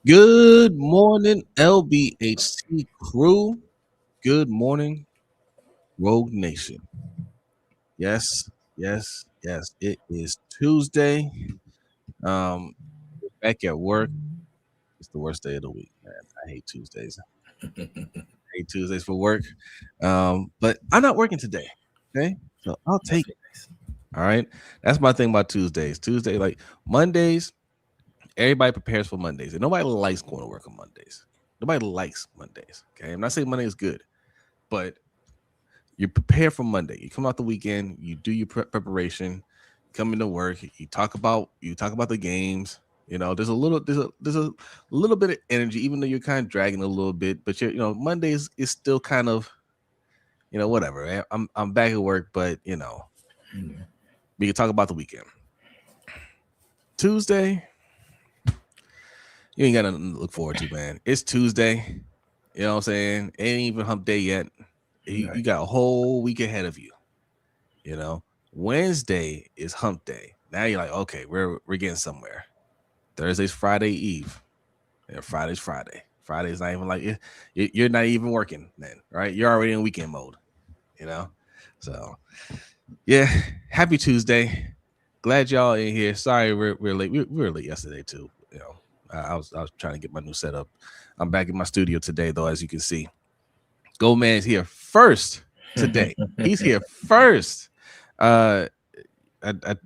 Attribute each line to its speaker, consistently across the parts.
Speaker 1: Good morning, LBHT crew. Good morning, Rogue Nation. Yes, yes, yes. It is Tuesday. Um, back at work. It's the worst day of the week, man. I hate Tuesdays. I hate Tuesdays for work. But I'm not working today. Okay, so I'll
Speaker 2: Must
Speaker 1: take
Speaker 2: be
Speaker 1: it.
Speaker 2: nice.
Speaker 1: All right. That's my thing about Tuesdays. Tuesday, like Mondays, everybody prepares for Mondays, and nobody likes going to work on Mondays. Nobody likes Mondays. Okay, I'm not saying Monday is good, but you prepare for Monday. You come out the weekend, you do your preparation, come into work, you talk about the games. There's a little bit of energy, even though you're kind of dragging a little bit. But Mondays is still kind of whatever. Man. I'm back at work, but
Speaker 2: Mm.
Speaker 1: we can talk about the weekend. Tuesday, you ain't got nothing to look forward to, man. It's Tuesday. You know what I'm saying? It ain't even hump day yet. You
Speaker 2: Right.
Speaker 1: got a whole week ahead of you. You know, Wednesday is hump day. Now you're like, okay, we're getting somewhere. Thursday's Friday Eve. And Friday's Friday. Friday's not even like you're not even working then, right? You're already in weekend mode, you know. So yeah, happy Tuesday. Glad y'all in here. Sorry we're late. We were late yesterday too. I was trying to get my new setup. I'm back in my studio today though, as you can see. Goldman's here first today. He's here first. Uh, I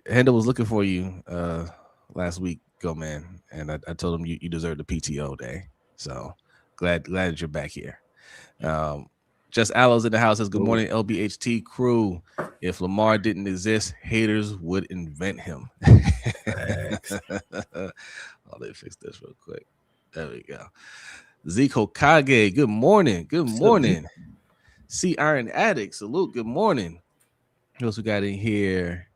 Speaker 1: Hendo was looking for you last week, go man, and I told him you deserve the PTO day. So glad that you're back here. Um, just Aloes in the house says good
Speaker 2: Ooh,
Speaker 1: morning, LBHT crew. If Lamar didn't exist, haters would invent him.
Speaker 2: facts.
Speaker 1: Oh, they fixed this real quick. There we go. Zeke Kage, good morning. Good
Speaker 2: What's up, Z?
Speaker 1: morning. C Iron Addict, salute. Good morning. Who else we got in here?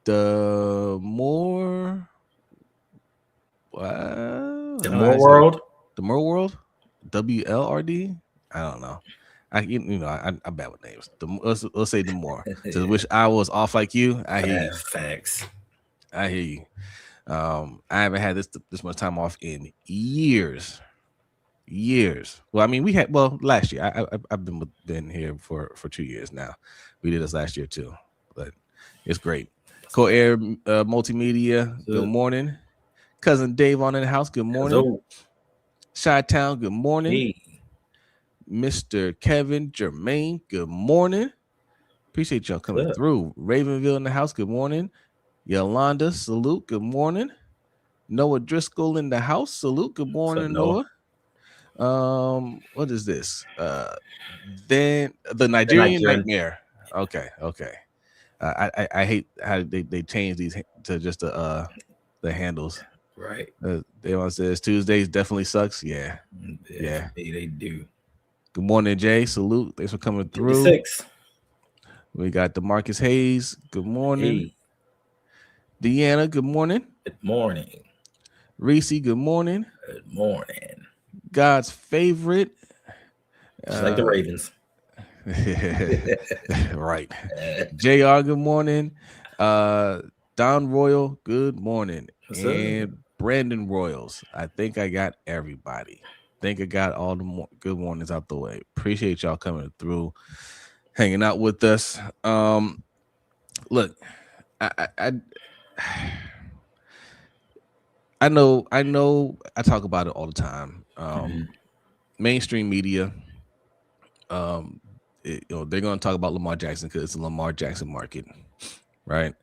Speaker 1: The more
Speaker 2: The
Speaker 1: I don't know how
Speaker 2: more
Speaker 1: to say it.
Speaker 2: world.
Speaker 1: The more world, WLRD. I don't know. I'm bad with names. Let's say the more. To
Speaker 2: Yeah,
Speaker 1: wish I was off like you. I hear you.
Speaker 2: facts.
Speaker 1: I hear you. I haven't had this much time off in years. Years. Well, I mean, we had last year. I've been here for 2 years now. We did this last year too, but it's great. Co-air multimedia. Good
Speaker 2: So,
Speaker 1: morning. Cousin Dave on in the house. Good morning.
Speaker 2: so
Speaker 1: Chi Town. Good morning.
Speaker 2: hey,
Speaker 1: Mr. Kevin Jermaine. Good morning. Appreciate y'all
Speaker 2: what's
Speaker 1: coming
Speaker 2: up?
Speaker 1: through. Ravenville in the house. Good morning. Yolanda. Salute. Good morning. Noah Driscoll in the house. Salute. Good
Speaker 2: What's up,
Speaker 1: morning,
Speaker 2: Noah?
Speaker 1: Noah. What is this? Then the
Speaker 2: The
Speaker 1: Nigerian
Speaker 2: Nigerian.
Speaker 1: Nightmare. Okay. I hate how they change these to just the handles.
Speaker 2: Right.
Speaker 1: Devon says Tuesdays definitely sucks. Yeah,
Speaker 2: Yeah,
Speaker 1: yeah.
Speaker 2: they do.
Speaker 1: Good morning, Jay. Salute. Thanks for coming through.
Speaker 2: 56.
Speaker 1: We got Demarcus Hayes. Good morning.
Speaker 2: Hey,
Speaker 1: Deanna. Good morning.
Speaker 2: good morning.
Speaker 1: Reese. Good morning.
Speaker 2: Good morning.
Speaker 1: God's favorite.
Speaker 2: Just like the
Speaker 1: Uh,
Speaker 2: Ravens.
Speaker 1: right. JR, good morning. Uh Don Royal, good morning.
Speaker 2: What's up?
Speaker 1: And Brandon Royals. I think I got everybody. Think I got all the good mornings out the way. Appreciate y'all coming through, hanging out with us. Look, I I I, I know I talk about it all the time.
Speaker 2: Mhm.
Speaker 1: Mainstream media, they're gonna talk about Lamar Jackson because it's a Lamar Jackson market, right?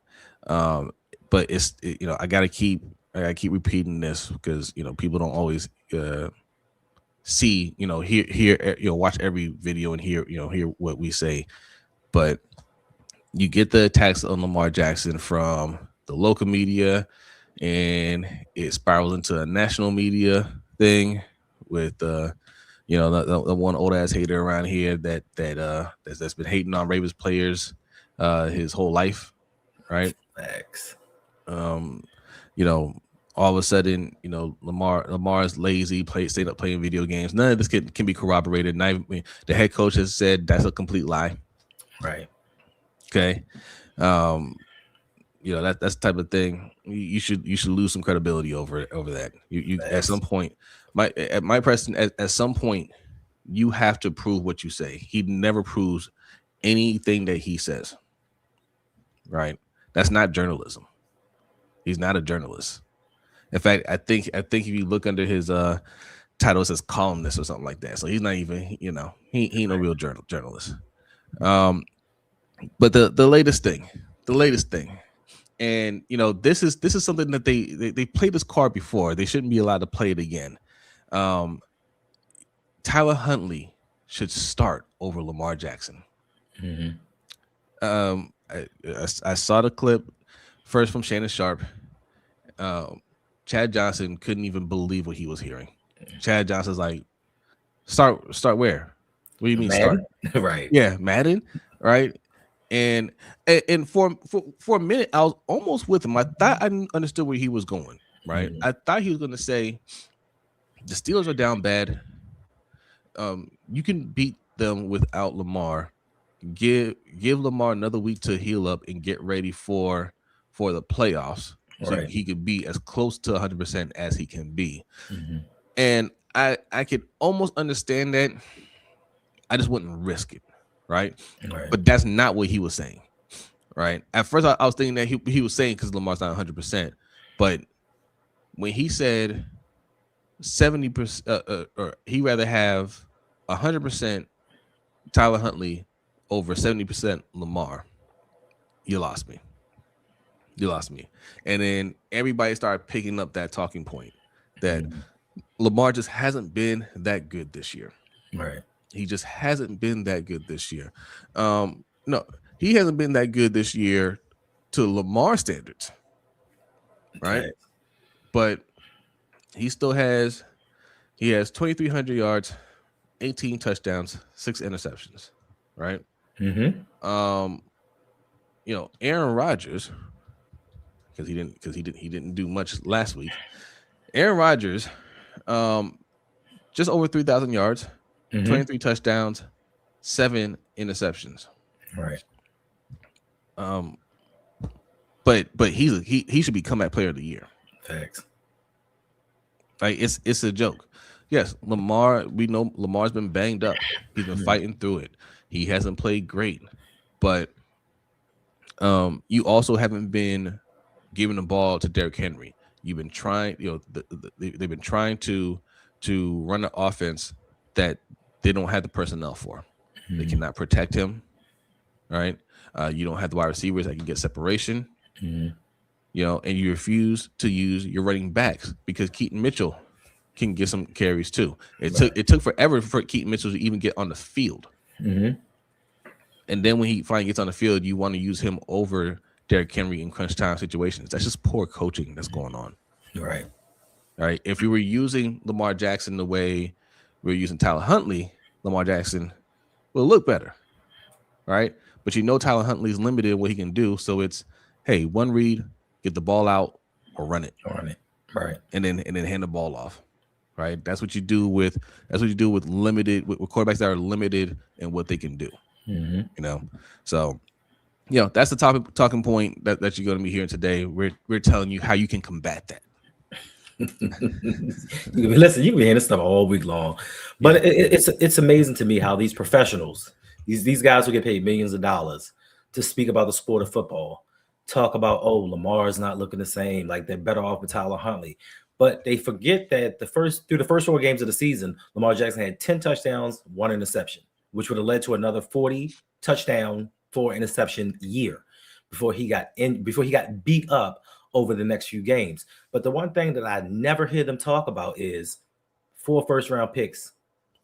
Speaker 1: Um, but I gotta keep repeating this because people don't always see hear watch every video and hear what we say. But you get the attacks on Lamar Jackson from the local media, and it spirals into a national media thing with the one old ass hater around here that's been hating on Ravens players his whole life, right?
Speaker 2: Facts.
Speaker 1: Um, you know, all of a sudden, Lamar's lazy, stayed up playing video games. None of this can be corroborated. Not even, the head coach has said that's a complete lie.
Speaker 2: Right.
Speaker 1: Okay. Um, that's the type of thing you should lose some credibility over that. You at some point, my Preston at some point you have to prove what you say. He never proves anything that he says. Right? That's not journalism. He's not a journalist. In fact, I think if you look under his title, it says columnist or something like that. So he's not even he ain't no real journalist. But the latest thing, and this is something that they played this card before. They shouldn't be allowed to play it again. Tyler Huntley should start over Lamar Jackson. I saw the clip first from Shannon Sharp. Chad Johnson couldn't even believe what he was hearing. Chad Johnson's like, start where? What do you mean
Speaker 2: Madden?
Speaker 1: Start?
Speaker 2: Right.
Speaker 1: Yeah, Madden, right? And for a minute, I was almost with him. I thought I understood where he was going, right? I thought he was going to say, the Steelers are down bad. You can beat them without Lamar. Give Lamar another week to heal up and get ready for the playoffs, so he could be as close to 100% as he can be. And I could almost understand that. I just wouldn't risk it, right? But that's not what he was saying, right? At first, I was thinking that he was saying because Lamar's not 100%, but when he said 70%, or he rather have 100% Tyler Huntley over 70% Lamar, you lost me. And then everybody started picking up that talking point that Lamar just hasn't been that good this year.
Speaker 2: Right.
Speaker 1: He just hasn't been that good this year. No, he hasn't been that good this year to Lamar standards, right? But he still has 2,300 yards, 18 touchdowns, 6 interceptions, right? Aaron Rodgers, because he didn't do much last week. Aaron Rodgers, just over 3,000 yards, 23 touchdowns, 7 interceptions.
Speaker 2: Right.
Speaker 1: But he should be comeback player of the year.
Speaker 2: Thanks.
Speaker 1: Like it's a joke. Yes, Lamar. We know Lamar's been banged up. He's been fighting through it. He hasn't played great, but you also haven't been giving the ball to Derrick Henry. You've been trying. They've been trying to run an offense that they don't have the personnel for. They cannot protect him, right? You don't have the wide receivers that can get separation, and you refuse to use your running backs because Keaton Mitchell can get some carries too. It took forever for Keaton Mitchell to even get on the field, and then when he finally gets on the field, you want to use him over Derrick Henry in crunch time situations. That's just poor coaching that's going on.
Speaker 2: Right.
Speaker 1: All right. If we were using Lamar Jackson the way we're using Tyler Huntley, Lamar Jackson will look better. Right. But Tyler Huntley's limited in what he can do. So it's, hey, one read, get the ball out or run it.
Speaker 2: Right.
Speaker 1: And then hand the ball off. Right. That's what you do with limited with quarterbacks that are limited in what they can do. So that's the talking point that you're going to be hearing today. We're telling you how you can combat that.
Speaker 2: Listen, you can be hearing this stuff all week long, but it's amazing to me how these professionals, these guys who get paid millions of dollars to speak about the sport of football, talk about, Lamar's not looking the same, like they're better off with Tyler Huntley, but they forget that through the first 4 games of the season, Lamar Jackson had 10 touchdowns, 1 interception, which would have led to another 40 touchdown, 4 interception year before he got beat up over the next few games. But the one thing that I never hear them talk about is 4 first-round picks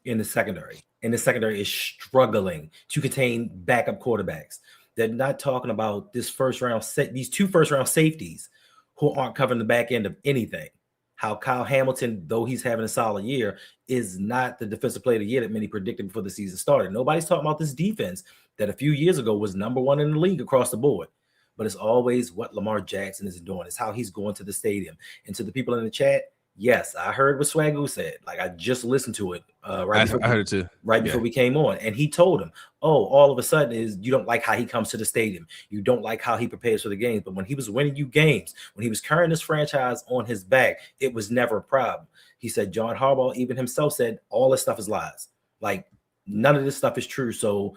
Speaker 2: in the secondary. And the secondary is struggling to contain backup quarterbacks. They're not talking about these 2 first-round safeties who aren't covering the back end of anything. How Kyle Hamilton, though he's having a solid year, is not the defensive player of the year that many predicted before the season started. Nobody's talking about this defense that a few years ago was number 1 in the league across the board. But it's always what Lamar Jackson is doing. It's how he's going to the stadium. And to the people in the chat, Yes, I heard what Swagoo said. Like I just listened to it
Speaker 1: I heard it too.
Speaker 2: right before we came on, and he told him, "Oh, all of a sudden is you don't like how he comes to the stadium. You don't like how he prepares for the games. But when he was winning you games, when he was carrying this franchise on his back, it was never a problem." He said, "John Harbaugh, even himself, said all this stuff is lies. Like none of this stuff is true. So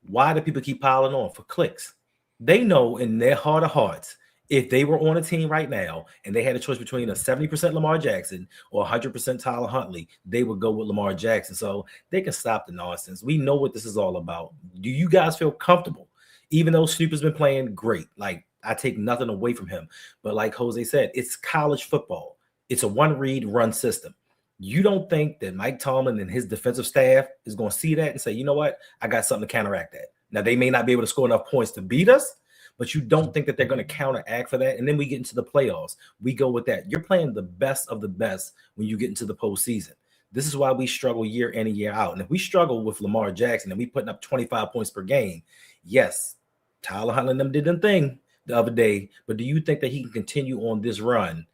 Speaker 2: why do people keep piling on for clicks? They know in their heart of hearts." If they were on a team right now and they had a choice between a 70% Lamar Jackson or 100% Tyler Huntley, they would go with Lamar Jackson. So they can stop the nonsense. We know what this is all about. Do you guys feel comfortable? Even though Snoop has been playing great, like I take nothing away from him. But like Jose said, it's college football. It's a one read run system. You don't think that Mike Tomlin and his defensive staff is going to see that and say, you know what? I got something to counteract that. Now, they may not be able to score enough points to beat us, but you don't think that they're going to counteract for that. And then we get into the playoffs. We go with that. You're playing the best of the best when you get into the postseason. This is why we struggle year in and year out. And if we struggle with Lamar Jackson and we putting up 25 points per game, yes, Tyler Huntley and them did the thing the other day. But do you think that he can continue on this run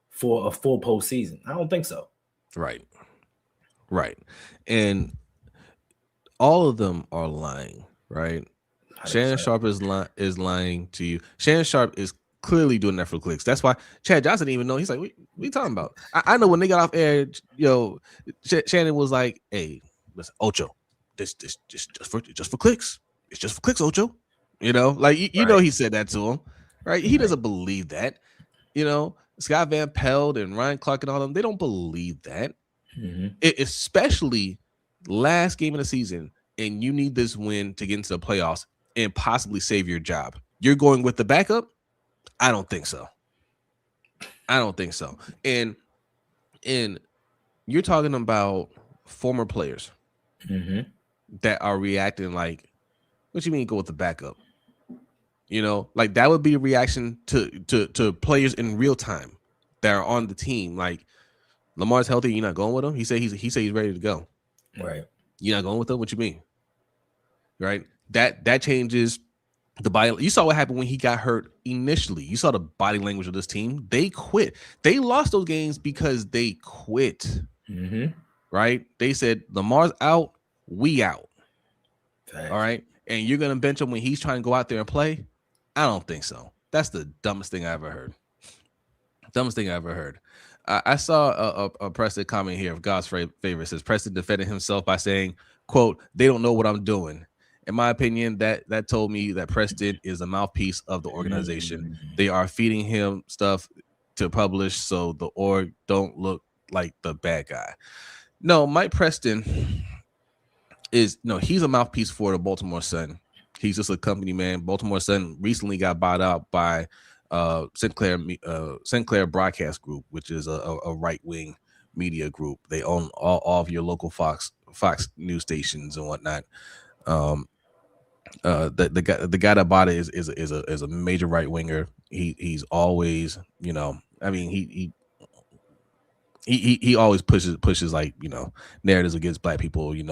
Speaker 2: for a full postseason? I don't think so.
Speaker 1: Right. And all of them are lying, right? 100%. Shannon Sharpe is lying to you. Shannon Sharpe is clearly doing that for clicks. That's why Chad Johnson didn't even know. He's like, what are you talking about? I know when they got off air, Shannon was like, hey, listen, Ocho, this just for clicks. It's just for clicks, Ocho. Like you know he said that to him, right? He doesn't believe that. Scott Van Pelt and Ryan Clark and all them, they don't believe that. Especially last game of the season, and you need this win to get into the playoffs and possibly save your job. You're going with the backup? I don't think so. And you're talking about former players that are reacting like, what you mean go with the backup? Like that would be a reaction to players in real time that are on the team. Like Lamar's healthy, you're not going with him? He said he's ready to go.
Speaker 2: Right.
Speaker 1: You're not going with him? What you mean? Right? That changes the body. You saw what happened when he got hurt initially. You saw the body language of this team. They quit. They lost those games because they quit. Right? They said, Lamar's out, we out. Thanks. All right? And you're going to bench him when he's trying to go out there and play? I don't think so. That's the dumbest thing I ever heard. I saw a Preston comment here of God's favorite. Says Preston defended himself by saying, quote, they don't know what I'm doing. In my opinion, that told me that Preston is a mouthpiece of the organization. They are feeding him stuff to publish so the org don't look like the bad guy. No, Mike Preston he's a mouthpiece for the Baltimore Sun. He's just a company man. Baltimore Sun recently got bought out by Sinclair Broadcast Group, which is a right-wing media group. They own all of your local Fox news stations and whatnot. The guy that bought it is a major right-winger. He's always, he always pushes like, narratives against black people, they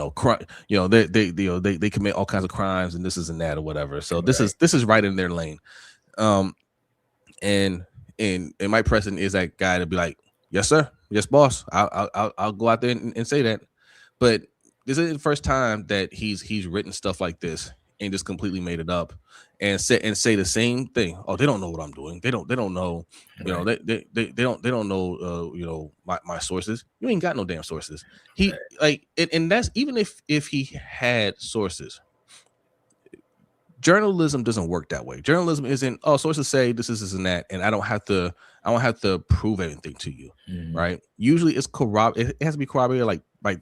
Speaker 1: commit all kinds of crimes and this and that or whatever. So this is right in their lane. And Mike Preston is that guy to be like, yes, sir. Yes, boss. I'll go out there and say that. But this isn't the first time that he's written stuff like this and just completely made it up and say the same thing. Oh, they don't know what I'm doing. They don't know, they don't know, my sources. You ain't got no damn sources. And that's even if he had sources. Journalism doesn't work that way. Journalism isn't, sources say this and that, and I don't have to prove anything to you, right? Usually it's it has to be corroborated like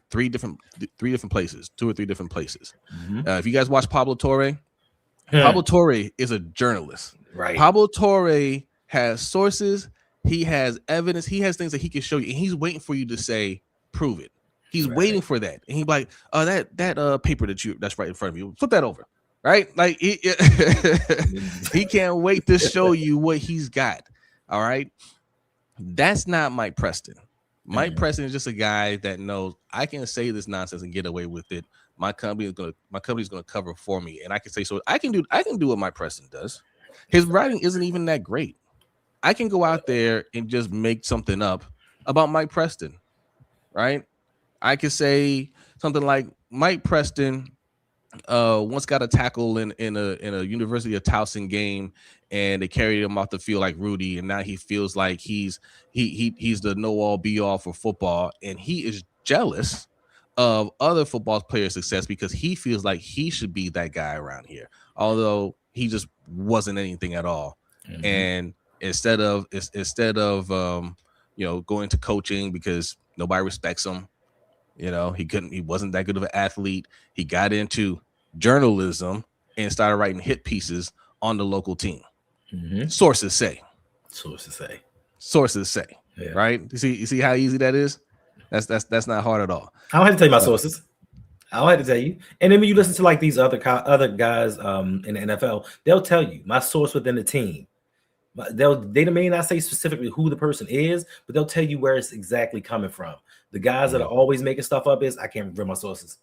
Speaker 1: three different places, 2 or 3 different places. If you guys watch Pablo Torre is a journalist. Right. Pablo Torre has sources, he has evidence, he has things that he can show you, and he's waiting for you to say, prove it. He's waiting for that, and he's like, that paper that's right in front of you, flip that over. Right? Like he can't wait to show you what he's got. All right. That's not Mike Preston. Mike Preston is just a guy that knows I can say this nonsense and get away with it. My company's gonna cover for me. And I can say, so I can do what Mike Preston does. His writing isn't even that great. I can go out there and just make something up about Mike Preston, right? I could say something like Mike Preston once got a tackle in a University of Towson game, and they carried him off the field like Rudy, and now he feels like he's the know all be all for football, and he is jealous of other football players' success because he feels like he should be that guy around here, although he just wasn't anything at all.
Speaker 2: Mhm.
Speaker 1: And instead of going to coaching because nobody respects him, he wasn't that good of an athlete. He got into journalism and started writing hit pieces on the local team.
Speaker 2: Mhm.
Speaker 1: Sources say.
Speaker 2: Sources say.
Speaker 1: Sources say.
Speaker 2: Yeah.
Speaker 1: Right? You see how easy that is? That's not hard at all.
Speaker 2: I don't have to tell you my sources. I don't have to tell you. And then when you listen to like these other guys in the NFL, they'll tell you my source within the team. They may not say specifically who the person is, but they'll tell you where it's exactly coming from. The guys that are always making stuff up I can't reveal my sources.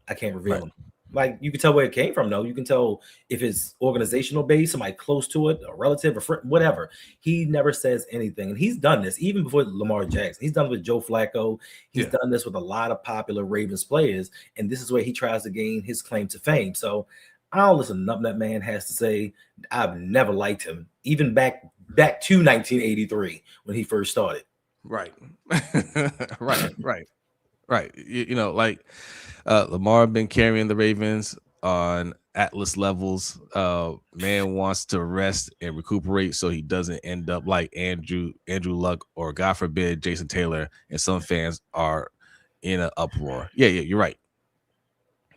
Speaker 2: I can't reveal them. Like you can tell where it came from, though. You can tell if it's organizational based, somebody close to it, a relative, a friend, whatever. He never says anything, and he's done this even before Lamar Jackson. He's done it with Joe Flacco. He's done this with a lot of popular Ravens players, and this is where he tries to gain his claim to fame. So I don't listen to nothing that man has to say. I've never liked him, even back to 1983 when he first started.
Speaker 1: Right. Right. Like Lamar been carrying the Ravens on Atlas levels. Man wants to rest and recuperate so he doesn't end up like Andrew Luck or God forbid Jason Taylor, and some fans are in an uproar. Yeah, you're right.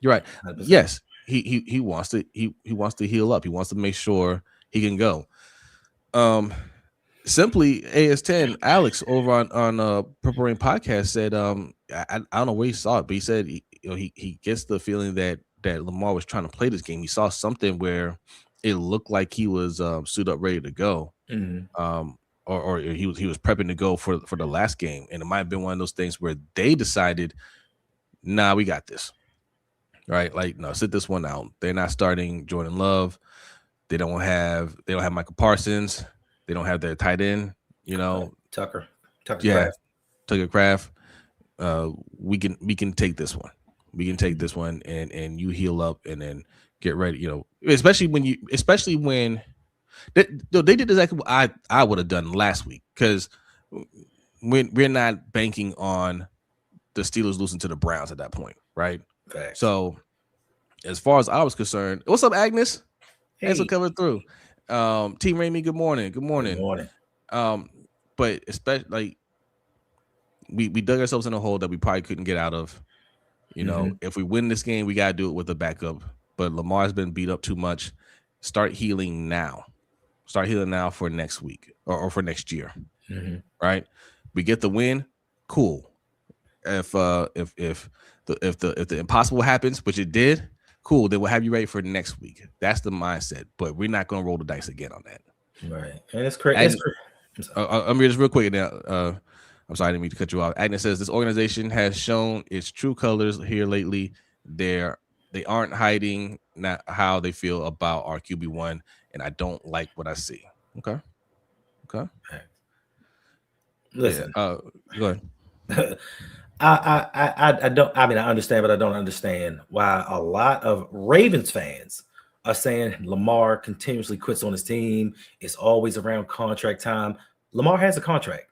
Speaker 1: You're right.
Speaker 2: 100%.
Speaker 1: Yes, he wants to he wants to heal up. He wants to make sure he can go. Simply AS10 Alex over on Purple Rain podcast said I don't know where he saw it, but he said he gets the feeling that Lamar was trying to play this game. He saw something where it looked like he was suited up ready to go.
Speaker 2: Mm-hmm.
Speaker 1: Or he was prepping to go for the last game, and it might have been one of those things where they decided, nah, we got this, right? Like, no, sit this one out. They're not starting Jordan Love. They don't have Michael Parsons. They don't have their tight end,
Speaker 2: Tucker
Speaker 1: Craft. Tucker Craft. We can take this one. We can take this one and you heal up and then get ready. Especially when they did exactly what I would have done last week, because we're not banking on the Steelers losing to the Browns at that point, right?
Speaker 2: Facts.
Speaker 1: So as far as I was concerned, what's up, Agnes?
Speaker 2: Hey.
Speaker 1: Thanks for coming through. Team Raimi, good morning. Good morning. But especially like we dug ourselves in a hole that we probably couldn't get out of. If we win this game, we gotta do it with a backup. But Lamar's been beat up too much. Start healing now. Start healing now for next week or for next year.
Speaker 2: Mm-hmm.
Speaker 1: Right? We get the win, cool. If the impossible happens, which it did, cool, then we'll have you ready for next week. That's the mindset. But we're not going to roll the dice again on that.
Speaker 2: Right. And it's crazy.
Speaker 1: I'm just real quick now. I'm sorry, I didn't mean to cut you off. Agnes says this organization has shown its true colors here lately. They aren't hiding not how they feel about our QB1, and I don't like what I see. Okay.
Speaker 2: Listen.
Speaker 1: Yeah, go ahead.
Speaker 2: I don't. I mean, I understand, but I don't understand why a lot of Ravens fans are saying Lamar continuously quits on his team. It's always around contract time. Lamar has a contract.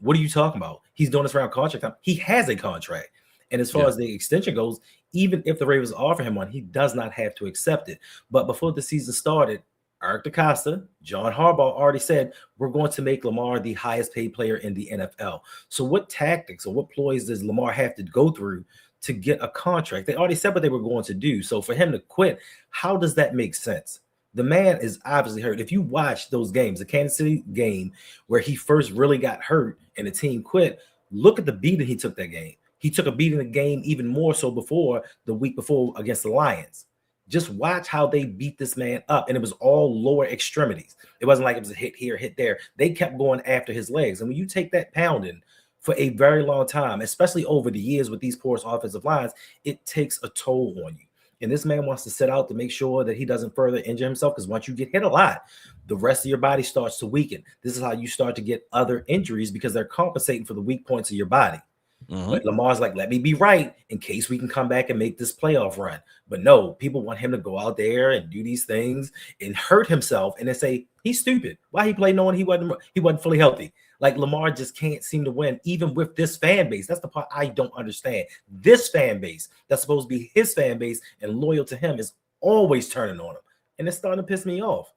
Speaker 2: What are you talking about? He's doing this around contract time. He has a contract. And as far as the extension goes, even if the Ravens offer him one, he does not have to accept it. But before the season started, Eric DeCosta, John Harbaugh already said, we're going to make Lamar the highest paid player in the NFL. So what tactics or what ploys does Lamar have to go through to get a contract? They already said what they were going to do. So for him to quit, how does that make sense? The man is obviously hurt. If you watch those games, the Kansas City game where he first really got hurt and the team quit, look at the beating he took that game. He took a beating the game even more so before the week before against the Lions. Just watch how they beat this man up, and it was all lower extremities. It wasn't like it was a hit here, hit there. They kept going after his legs. And when you take that pounding for a very long time, especially over the years with these porous offensive lines, it takes a toll on you. and this man wants to sit out to make sure that he doesn't further injure himself. Because once you get hit a lot, the rest of your body starts to weaken. This is how you start to get other injuries because they're compensating for the weak points of your body. But Lamar's like, let me be right in case we can come back and make this playoff run. But no, people want him to go out there and do these things and hurt himself and then say he's stupid. Why he played knowing he wasn't fully healthy? Like Lamar just can't seem to win, even with this fan base. That's the part I don't understand. This fan base that's supposed to be his fan base and loyal to him is always turning on him, and it's starting to piss me off.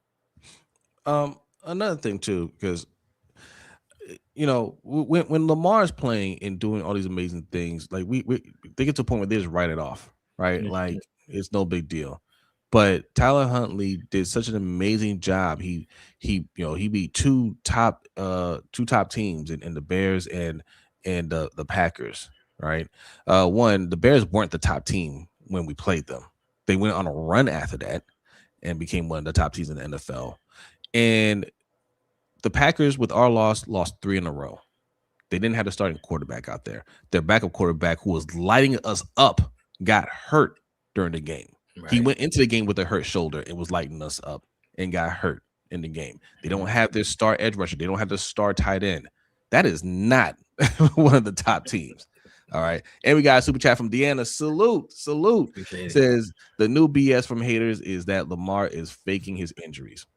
Speaker 1: Another thing too, because when Lamar is playing and doing all these amazing things, like they get to a point where they just write it off, right? Mm-hmm. Like it's no big deal. But Tyler Huntley did such an amazing job. He beat two top teams in the Bears and the Packers, right? The Bears weren't the top team when we played them. They went on a run after that and became one of the top teams in the NFL. And the Packers, with our lost 3 in a row. They didn't have a starting quarterback out there. Their backup quarterback, who was lighting us up, got hurt during the game. Right. He went into the game with a hurt shoulder and was lighting us up and got hurt in the game. They don't have their star edge rusher. They don't have their star tight end. That is not one of the top teams. All right. And we got a super chat from Deanna. Salute. Says the new BS from haters is that Lamar is faking his injuries.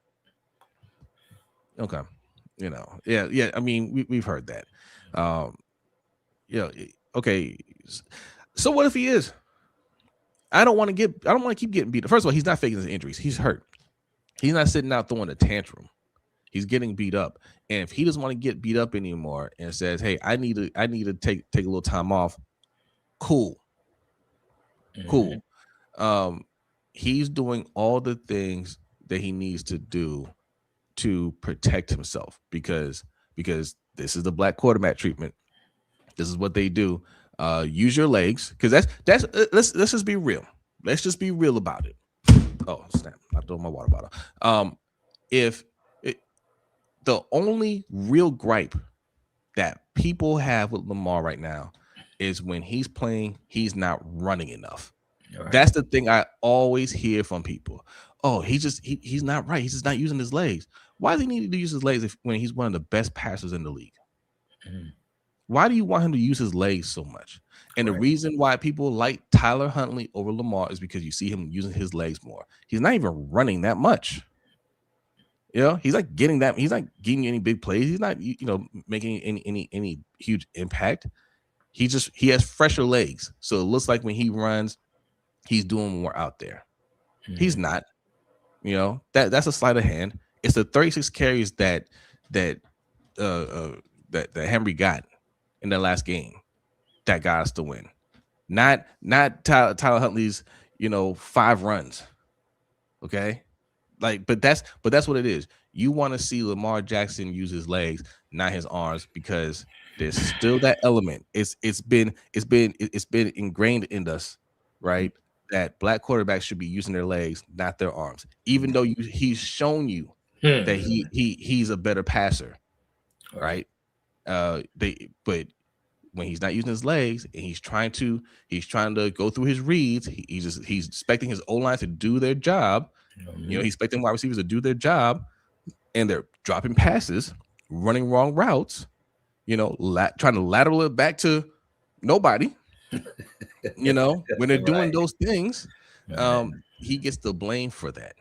Speaker 1: Okay. Yeah. I mean, we've heard that. Okay. So what if he is? I don't want to keep getting beat. First of all, he's not faking his injuries. He's hurt. He's not sitting out throwing a tantrum. He's getting beat up. And if he doesn't want to get beat up anymore and says, "Hey, I need to take a little time off," cool. He's doing all the things that he needs to do to protect himself because this is the black quarterback treatment. This is what they do. Use your legs, because that's let's just be real. Let's just be real about it. Oh snap! I threw my water bottle. The only real gripe that people have with Lamar right now is when he's playing, he's not running enough. Right. That's the thing I always hear from people. Oh, he's not right. He's just not using his legs. Why does he need to use his legs when he's one of the best passers in the league? Why do you want him to use his legs so much? And the reason why people like Tyler Huntley over Lamar is because you see him using his legs more. He's not even running that much. He's not getting any big plays. He's not, making any huge impact. He has fresher legs. So it looks like when he runs, he's doing more out there. He's not. That's a sleight of hand. It's the 36 carries that Henry got in the last game that got us to win. Not Tyler Huntley's 5 runs. Okay, but that's what it is. You want to see Lamar Jackson use his legs, not his arms, because there's still that element. It's been ingrained in us, right? That black quarterbacks should be using their legs, not their arms. Even though he's shown you that he's a better passer, right? But when he's not using his legs and he's trying to go through his reads, he's expecting his O-line to do their job. He's expecting wide receivers to do their job, and they're dropping passes, running wrong routes, trying to lateral it back to nobody. When they're doing those things, he gets the blame for that.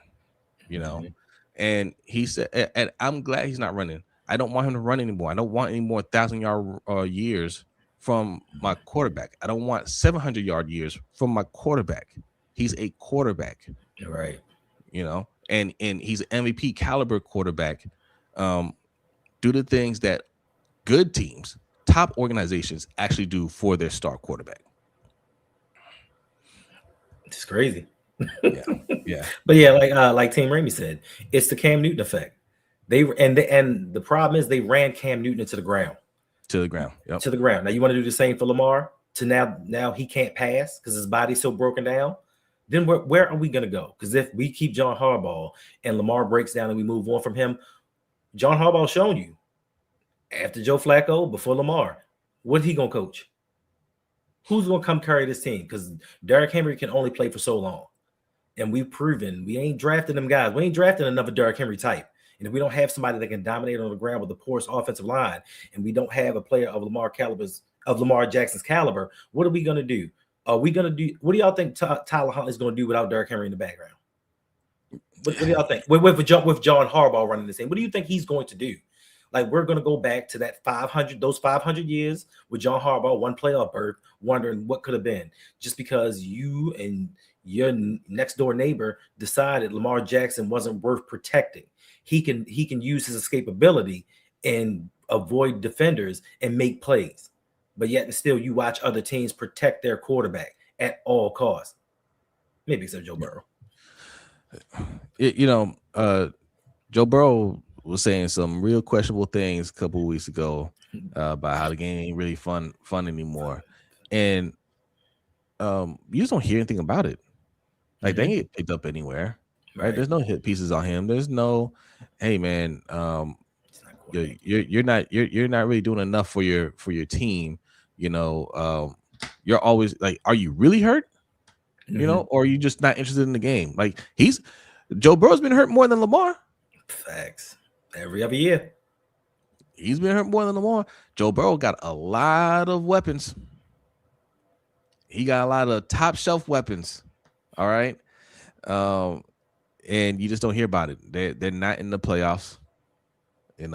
Speaker 1: And he said, and I'm glad he's not running. I don't want him to run anymore. I don't want any more 1,000-yard years from my quarterback. I don't want 700-yard years from my quarterback. He's a quarterback,
Speaker 2: right?
Speaker 1: And he's an MVP caliber quarterback. Do the things that good teams, top organizations actually do for their star quarterback.
Speaker 2: It's crazy.
Speaker 1: Yeah.
Speaker 2: But yeah, like Team Ramey said, it's the Cam Newton effect. And the problem is they ran Cam Newton into the ground.
Speaker 1: To the ground. Yep.
Speaker 2: To the ground. Now you want to do the same for Lamar? To now he can't pass because his body's so broken down. Then where are we going to go? Because if we keep John Harbaugh and Lamar breaks down and we move on from him, John Harbaugh's shown you after Joe Flacco, before Lamar, what he going to coach? Who's going to come carry this team? Because Derrick Henry can only play for so long. And we've proven we ain't drafting them guys. We ain't drafting another Derrick Henry type. And if we don't have somebody that can dominate on the ground with the poorest offensive line, and we don't have a player of Lamar Jackson's caliber, what are we gonna do? Are we gonna do? What do y'all think Tyler Huntley is gonna do without Derrick Henry in the background? What do y'all think? With John Harbaugh running this thing, what do you think he's going to do? Like, we're going to go back to those 500 years with John Harbaugh, one playoff berth, wondering what could have been, just because you and your next door neighbor decided Lamar Jackson wasn't worth protecting. He can use his escapability and avoid defenders and make plays, but yet and still you watch other teams protect their quarterback at all costs. Maybe except Joe Burrow.
Speaker 1: Joe Burrow was saying some real questionable things a couple of weeks ago about how the game ain't really fun anymore, and you just don't hear anything about it. Like, they ain't get picked up anywhere, right? There's no hit pieces on him. There's no, hey man, you're not really doing enough for your team. You're always like, are you really hurt? Or are you just not interested in the game? Like, Joe Burrow's been hurt more than Lamar.
Speaker 2: Facts. Every other year.
Speaker 1: He's been hurt more than Lamar. Joe Burrow got a lot of weapons. He got a lot of top shelf weapons. All right. And you just don't hear about it. They're not in the playoffs. I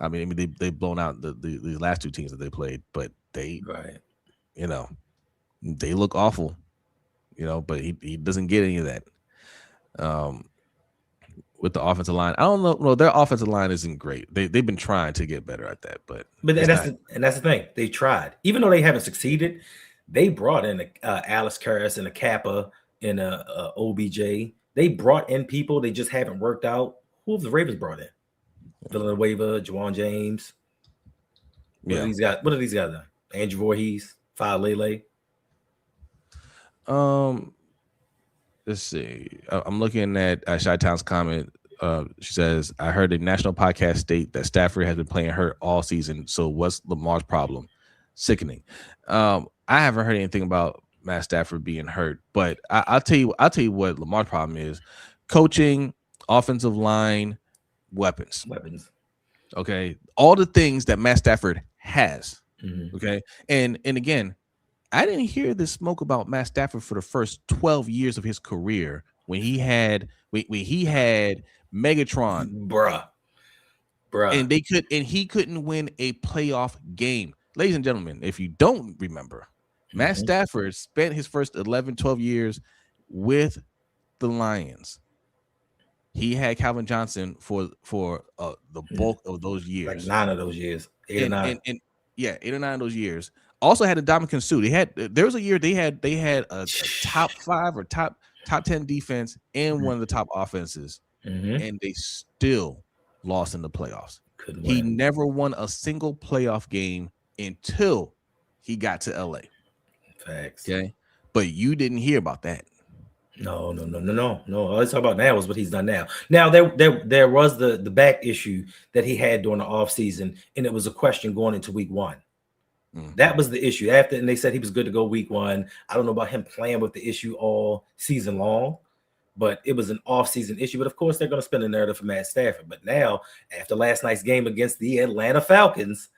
Speaker 1: mean, they've blown out the last two teams that they played, but they look awful. But he doesn't get any of that. With the offensive line, I don't know. No, their offensive line isn't great. They've been trying to get better at that, but
Speaker 2: that's the thing. They tried, even though they haven't succeeded. They brought in Alice Karras and a Kappa and a OBJ. They brought in people. They just haven't worked out. Who have the Ravens brought in? Villanueva, Juwan James. What are these guys done? Andrew Voorhees, Lele.
Speaker 1: Let's see. I'm looking at Chi-Town's comment. She says, I heard a national podcast state that Stafford has been playing hurt all season. So what's Lamar's problem? Sickening. I haven't heard anything about Matt Stafford being hurt, but I'll tell you what Lamar's problem is: coaching, offensive line, weapons. Okay. All the things that Matt Stafford has. Okay. And again, I didn't hear this smoke about Matt Stafford for the first 12 years of his career when he had Megatron,
Speaker 2: bruh,
Speaker 1: and he couldn't win a playoff game. Ladies and gentlemen, if you don't remember, Matt Stafford spent his first 11, 12 years with the Lions. He had Calvin Johnson for the bulk of those years,
Speaker 2: like 9 of those years, 8 or 9.
Speaker 1: 8 or 9 of those years. Also had a Ndamukong Suh. There was a year they had a top 5 or top 10 defense and one of the top offenses, and they still lost in the playoffs. He never won a single playoff game until he got to LA.
Speaker 2: Facts.
Speaker 1: Okay, but you didn't hear about that.
Speaker 2: No. All I talk about now is what he's done now. Now there was the back issue that he had during the offseason, and it was a question going into week 1. That was the issue. And they said he was good to go week 1. I don't know about him playing with the issue all season long, but it was an off-season issue. But of course, they're going to spin the narrative for Matt Stafford. But now, after last night's game against the Atlanta Falcons,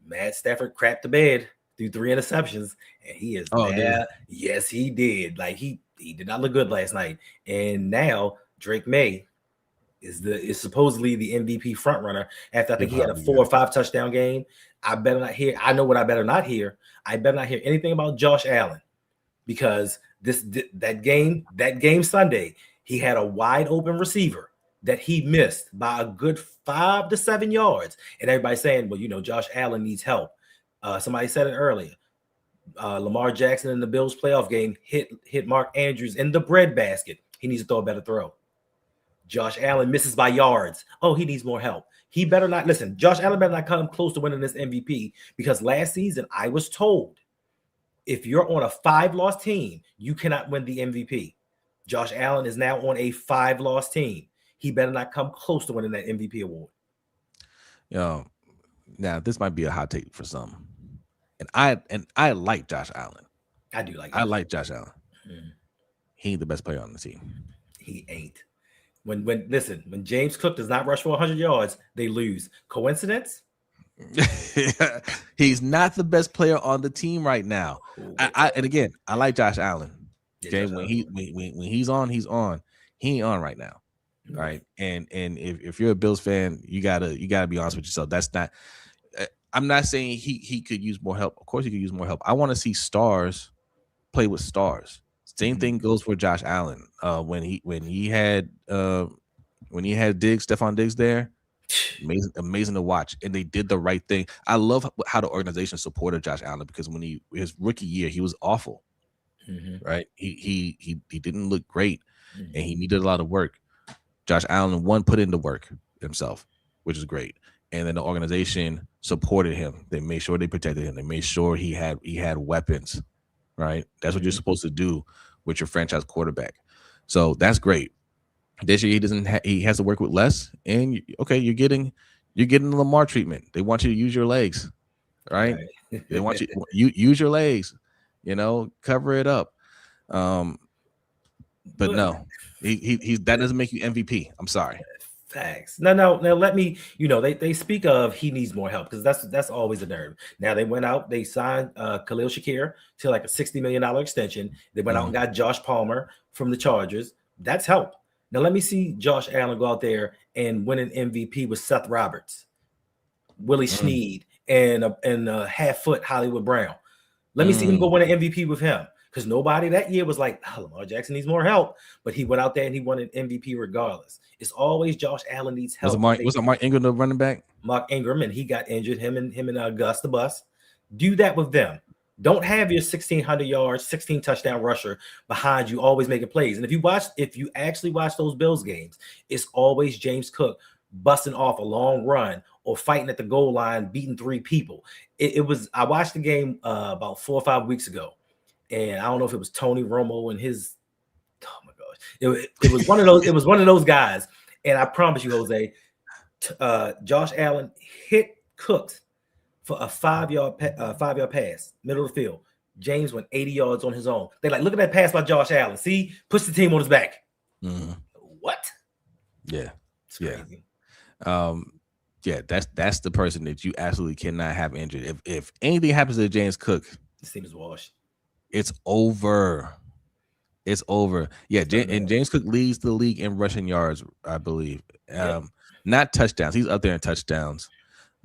Speaker 2: Matt Stafford crapped the bed through 3 interceptions, and he is mad. Yes, he did. Like, he did not look good last night. And now Drake May is supposedly the MVP frontrunner after I think he had a 4 or 5 touchdown game. I better not hear. I know what I better not hear. I better not hear anything about Josh Allen, because that game Sunday, he had a wide open receiver that he missed by a good 5 to 7 yards, and everybody's saying, well, Josh Allen needs help. Somebody said it earlier. Lamar Jackson in the Bills playoff game hit Mark Andrews in the breadbasket. He needs to throw a better throw. Josh Allen misses by yards. Oh, he needs more help. He better not listen. Josh Allen better not come close to winning this MVP, because last season I was told if you're on a 5-loss team, you cannot win the MVP. Josh Allen is now on a 5-loss team. He better not come close to winning that MVP award.
Speaker 1: Now this might be a hot take for some, and I like Josh Allen.
Speaker 2: I do like.
Speaker 1: I like Josh Allen. he ain't the best player on the team.
Speaker 2: He ain't. When James Cook does not rush for 100 yards, they lose. Coincidence?
Speaker 1: He's not the best player on the team right now. And again, I like Josh Allen. Okay, when he's on, he's on. He ain't on right now, right? And if you're a Bills fan, you gotta be honest with yourself. That's not. I'm not saying he could use more help. Of course, he could use more help. I want to see stars play with stars. Same thing goes for Josh Allen. When he had Diggs, Stephon Diggs there, amazing to watch, and they did the right thing. I love how the organization supported Josh Allen because when his rookie year, he was awful, right? He didn't look great, and he needed a lot of work. Josh Allen put in the work himself, which is great, and then the organization supported him. They made sure they protected him. They made sure he had weapons, right? That's what you're supposed to do with your franchise quarterback. So that's great. This year he has to work with less, and you're getting the Lamar treatment. They want you to use your legs, right? They want you use your legs, cover it up. But no, he that doesn't make you MVP. I'm sorry.
Speaker 2: Facts. Now let me, they speak of he needs more help because that's always a nerve. Now they went out, they signed Khalil Shakir to like a $60 million extension. They went out and got Josh Palmer from the Chargers. That's help. Now let me see Josh Allen go out there and win an MVP with Seth Roberts, Willie Snead, and a half-foot Hollywood Brown. Let me see him go win an MVP with him. Because nobody that year was like, Lamar Jackson needs more help. But he went out there and he won an MVP regardless. It's always Josh Allen needs help.
Speaker 1: Was it Mark Ingram the running back?
Speaker 2: Mark Ingram, and he got injured, him and Gus the Bus. Do that with them. Don't have your 1,600 yards, 16 touchdown rusher behind you always making plays. And if you actually watch those Bills games, it's always James Cook busting off a long run or fighting at the goal line, beating 3 people. I watched the game about 4 or 5 weeks ago. And I don't know if it was Tony Romo and his, oh my gosh, it was one of those. It was one of those guys. And I promise you, Jose, Josh Allen hit Cooks for a 5-yard pass, middle of the field. James went 80 yards on his own. They like, look at that pass by Josh Allen. See, puts the team on his back. What?
Speaker 1: Yeah,
Speaker 2: it's crazy.
Speaker 1: Yeah, that's the person that you absolutely cannot have injured. If anything happens to James Cook,
Speaker 2: this team is washed.
Speaker 1: It's over. It's over. Yeah, and James Cook leads the league in rushing yards, I believe. Not touchdowns. He's up there in touchdowns.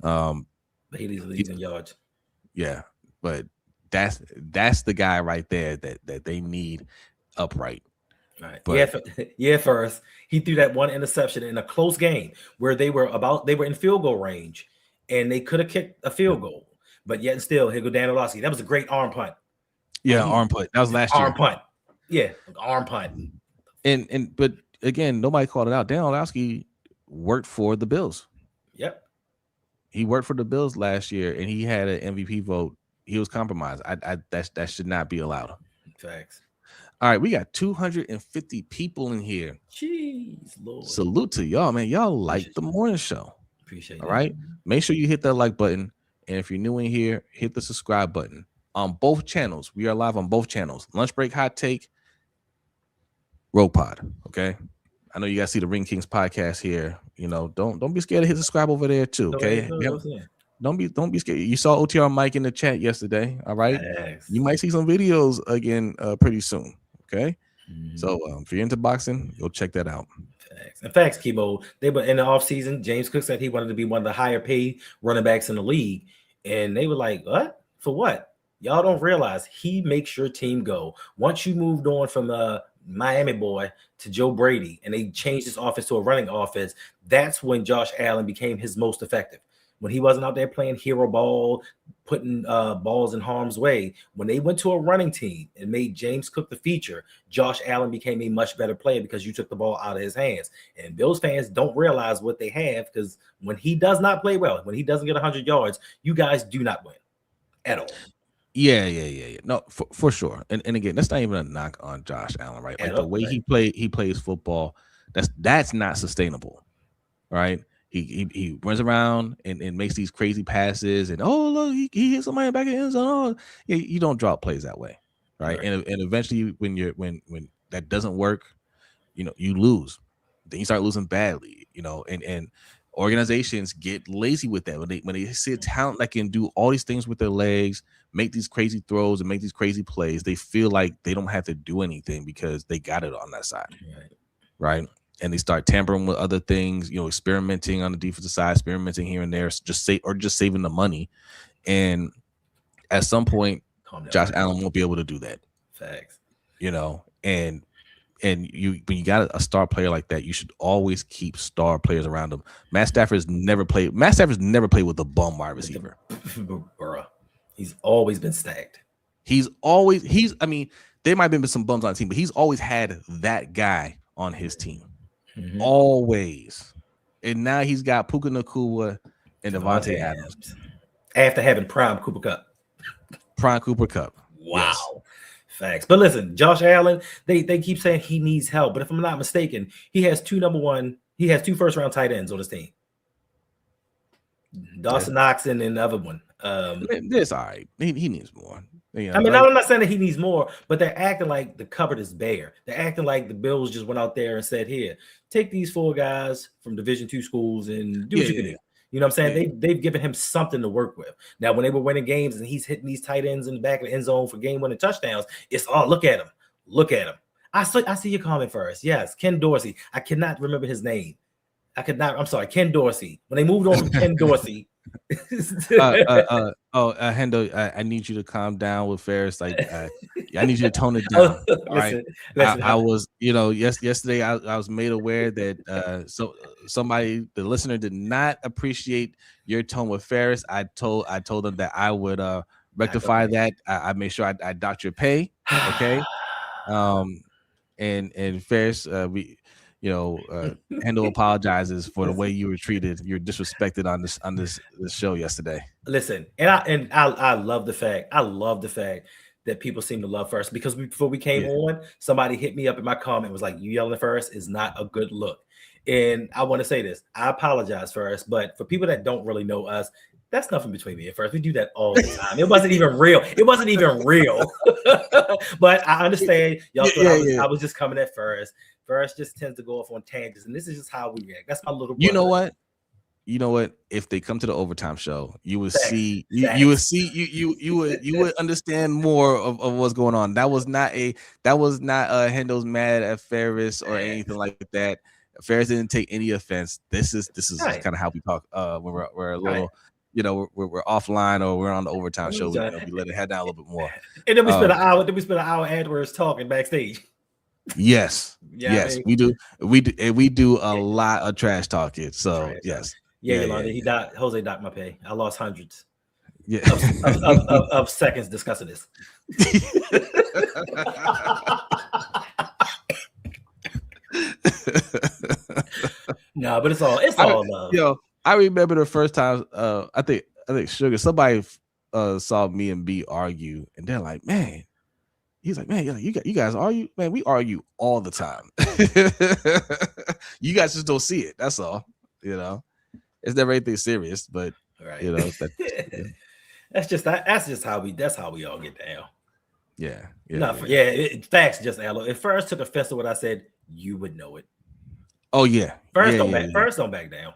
Speaker 2: But he leads the league in yards.
Speaker 1: Yeah, but that's the guy right there that they need upright.
Speaker 2: Right. But, first he threw that one interception in a close game where they were in field goal range and they could have kicked a field goal, but yet and still he'll go Dan Orlovsky. That was a great arm punt.
Speaker 1: Yeah, arm punt. That was last year.
Speaker 2: Arm punt. Yeah, arm punt.
Speaker 1: But again, nobody called it out. Dan Orlovsky worked for the Bills.
Speaker 2: Yep.
Speaker 1: He worked for the Bills last year, and he had an MVP vote. He was compromised. That should not be allowed.
Speaker 2: Facts.
Speaker 1: All right, we got 250 people in here.
Speaker 2: Jeez, Lord.
Speaker 1: Salute to y'all, man. Y'all like the morning show.
Speaker 2: Appreciate it.
Speaker 1: All right. Make sure you hit that like button. And if you're new in here, hit the subscribe button. On both channels. We are live on both channels. Lunch Break Hot Take, Rogue Pod. Okay. I know you guys see the Ring Kings podcast here. Don't be scared to hit subscribe over there too. Okay. Don't be scared. You saw OTR Mike in the chat yesterday. All right.
Speaker 2: Yes.
Speaker 1: You might see some videos again pretty soon. Okay. So if you're into boxing, go check that out.
Speaker 2: Facts, Kibo. They were in the offseason. James Cook said he wanted to be one of the higher paid running backs in the league. And they were like, what? For what? Y'all don't realize he makes your team go. Once you moved on from Miami boy to Joe Brady and they changed his offense to a running offense, that's when Josh Allen became his most effective. When he wasn't out there playing hero ball, putting balls in harm's way, when they went to a running team and made James Cook the feature, Josh Allen became a much better player because you took the ball out of his hands. And Bills fans don't realize what they have because when he does not play well, when he doesn't get 100 yards, you guys do not win at all.
Speaker 1: Yeah. No, for sure. And again, that's not even a knock on Josh Allen, right? Like the way he plays football, that's not sustainable, right? He runs around and makes these crazy passes, and look, he hit somebody back in the end zone. Yeah, you don't drop plays that way, right? And eventually, when that doesn't work, you lose. Then you start losing badly, and organizations get lazy with that. When they see a talent that can do all these things with their legs, make these crazy throws and make these crazy plays, they feel like they don't have to do anything because they got it on that side. Right. And they start tampering with other things, experimenting on the defensive side, experimenting here and there, just saving the money. And at some point, Josh Allen won't be able to do that.
Speaker 2: Facts.
Speaker 1: And when you got a star player like that, you should always keep star players around him. Matt Stafford's never played with a bum wide receiver.
Speaker 2: Bruh. He's always been stacked.
Speaker 1: I mean, there might have been some bums on the team, but he's always had that guy on his team. Mm-hmm. Always. And now he's got Puka Nacua and Devontae Adams.
Speaker 2: After having prime Cooper Kupp. Wow. Yes. Facts. But listen, Josh Allen, they keep saying he needs help. But if I'm not mistaken, he has two first-round tight ends on his team. Dawson Knox and the other one.
Speaker 1: It's all right. He needs more.
Speaker 2: I'm not saying that he needs more, but they're acting like the cupboard is bare. They're acting like the Bills just went out there and said, "Here, take these 4 guys from Division II schools and do what you can do." You know what I'm saying? They've given him something to work with. Now, when they were winning games and he's hitting these tight ends in the back of the end zone for game-winning touchdowns, it's look at him. I see your comment first. Yes, Ken Dorsey. I cannot remember his name. I'm sorry, Ken Dorsey. When they moved on from Ken Dorsey.
Speaker 1: Hendo, I need you to calm down with Ferris. Like, I need you to tone it down. All right. I was, yesterday I was made aware that somebody, the listener, did not appreciate your tone with Ferris. I told them that I would rectify that. I made sure I docked your pay. Okay. And Ferris, Hendo apologizes for the way you were treated. You're disrespected on this show yesterday.
Speaker 2: Listen, and I love the fact that people seem to love Ferris, because before we came on, somebody hit me up in my comment, was like, "You yelling at Ferris is not a good look." And I want to say this: I apologize, Ferris, but for people that don't really know us, that's nothing between me and Ferris. We do that all the time. It wasn't even real. But I understand y'all thought I was just coming at Ferris. Ferris just tends to go off on tangents, and this is just how we react. That's my little brother.
Speaker 1: You know what? If they come to the overtime show, you would see you would understand more of what's going on. That was not Hendo's mad at Ferris or anything like that. Ferris didn't take any offense. This is kind of how we talk when we're a little. We're offline or we're on the overtime show. We let it head down a little bit more.
Speaker 2: And then we spent an hour. Then we spent an hour afterwards talking backstage.
Speaker 1: Yes, we do. We do a lot of trash talking. So yes,
Speaker 2: Jose docked my pay. I lost hundreds.
Speaker 1: Yeah,
Speaker 2: of seconds discussing this. No, but it's all love.
Speaker 1: I remember the first time. I think Sugar, somebody saw me and B argue, and they're like, "Man." He's like, "Man, you guys argue? Man, we argue all the time. You guys just don't see it. That's all. It's never anything serious, but
Speaker 2: that's just how we all get down. Facts. Just if Ferris took offense to what I said, you would know it.
Speaker 1: Oh yeah.
Speaker 2: Ferris don't back down.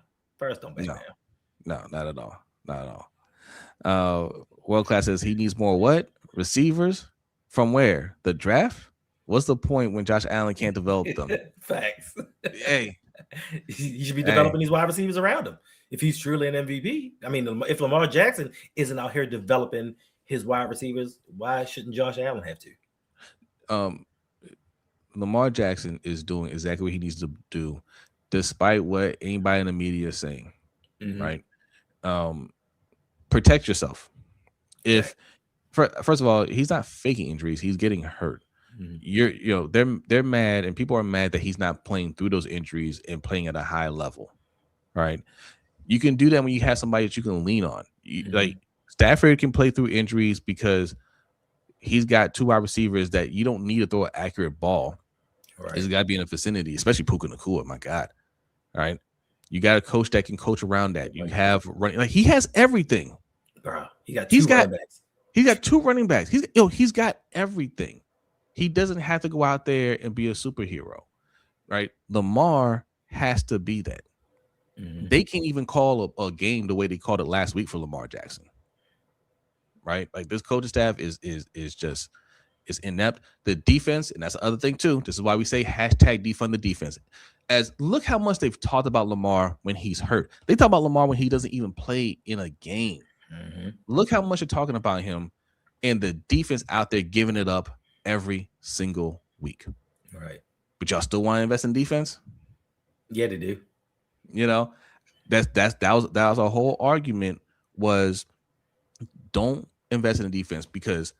Speaker 1: No, not at all. World Class says he needs more what? Receivers. From where? The draft? What's the point when Josh Allen can't develop them?
Speaker 2: Facts.
Speaker 1: Hey.
Speaker 2: You should be developing these wide receivers around him. If he's truly an MVP. I mean, if Lamar Jackson isn't out here developing his wide receivers, why shouldn't Josh Allen have to?
Speaker 1: Lamar Jackson is doing exactly what he needs to do, despite what anybody in the media is saying. Mm-hmm. Right? Protect yourself. First of all, he's not faking injuries; he's getting hurt. Mm-hmm. They're mad, and people are mad that he's not playing through those injuries and playing at a high level. Right? You can do that when you have somebody that you can lean on. Like Stafford can play through injuries because he's got 2 wide receivers that you don't need to throw an accurate ball. Right. It's got to be in the vicinity, especially Puka Nacua. My God! All right, you got a coach that can coach around that. You have running, like he has everything.
Speaker 2: Bro, he's got 2 running backs.
Speaker 1: He's got 2 running backs. He's got everything. He doesn't have to go out there and be a superhero, right? Lamar has to be that.
Speaker 2: Mm-hmm.
Speaker 1: They can't even call a game the way they called it last week for Lamar Jackson, right? Like this coaching staff is just is inept. The defense, and that's the other thing too. This is why we say hashtag defund the defense. As look how much they've talked about Lamar when he's hurt. They talk about Lamar when he doesn't even play in a game.
Speaker 2: Mm-hmm.
Speaker 1: Look how much they're talking about him and the defense out there giving it up every single week.
Speaker 2: Right.
Speaker 1: But y'all still want to invest in defense?
Speaker 2: Yeah, they do.
Speaker 1: You know, that was our whole argument was don't invest in the defense because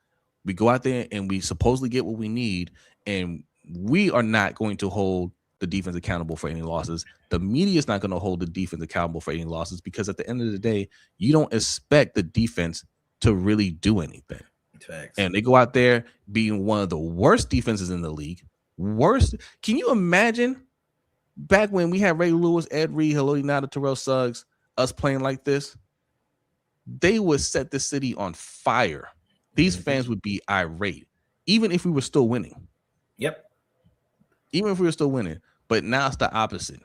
Speaker 1: we go out there and we supposedly get what we need, and we are not going to hold the defense accountable for any losses. The media is not going to hold the defense accountable for any losses because at the end of the day, you don't expect the defense to really do anything.
Speaker 2: Facts.
Speaker 1: And they go out there being one of the worst defenses in the league. Worst. Can you imagine back when we had Ray Lewis, Ed Reed, Haloti Ngata, Terrell Suggs, us playing like this? They would set the city on fire. These fans would be irate, even if we were still winning.
Speaker 2: Yep.
Speaker 1: Even if we were still winning. But now it's the opposite.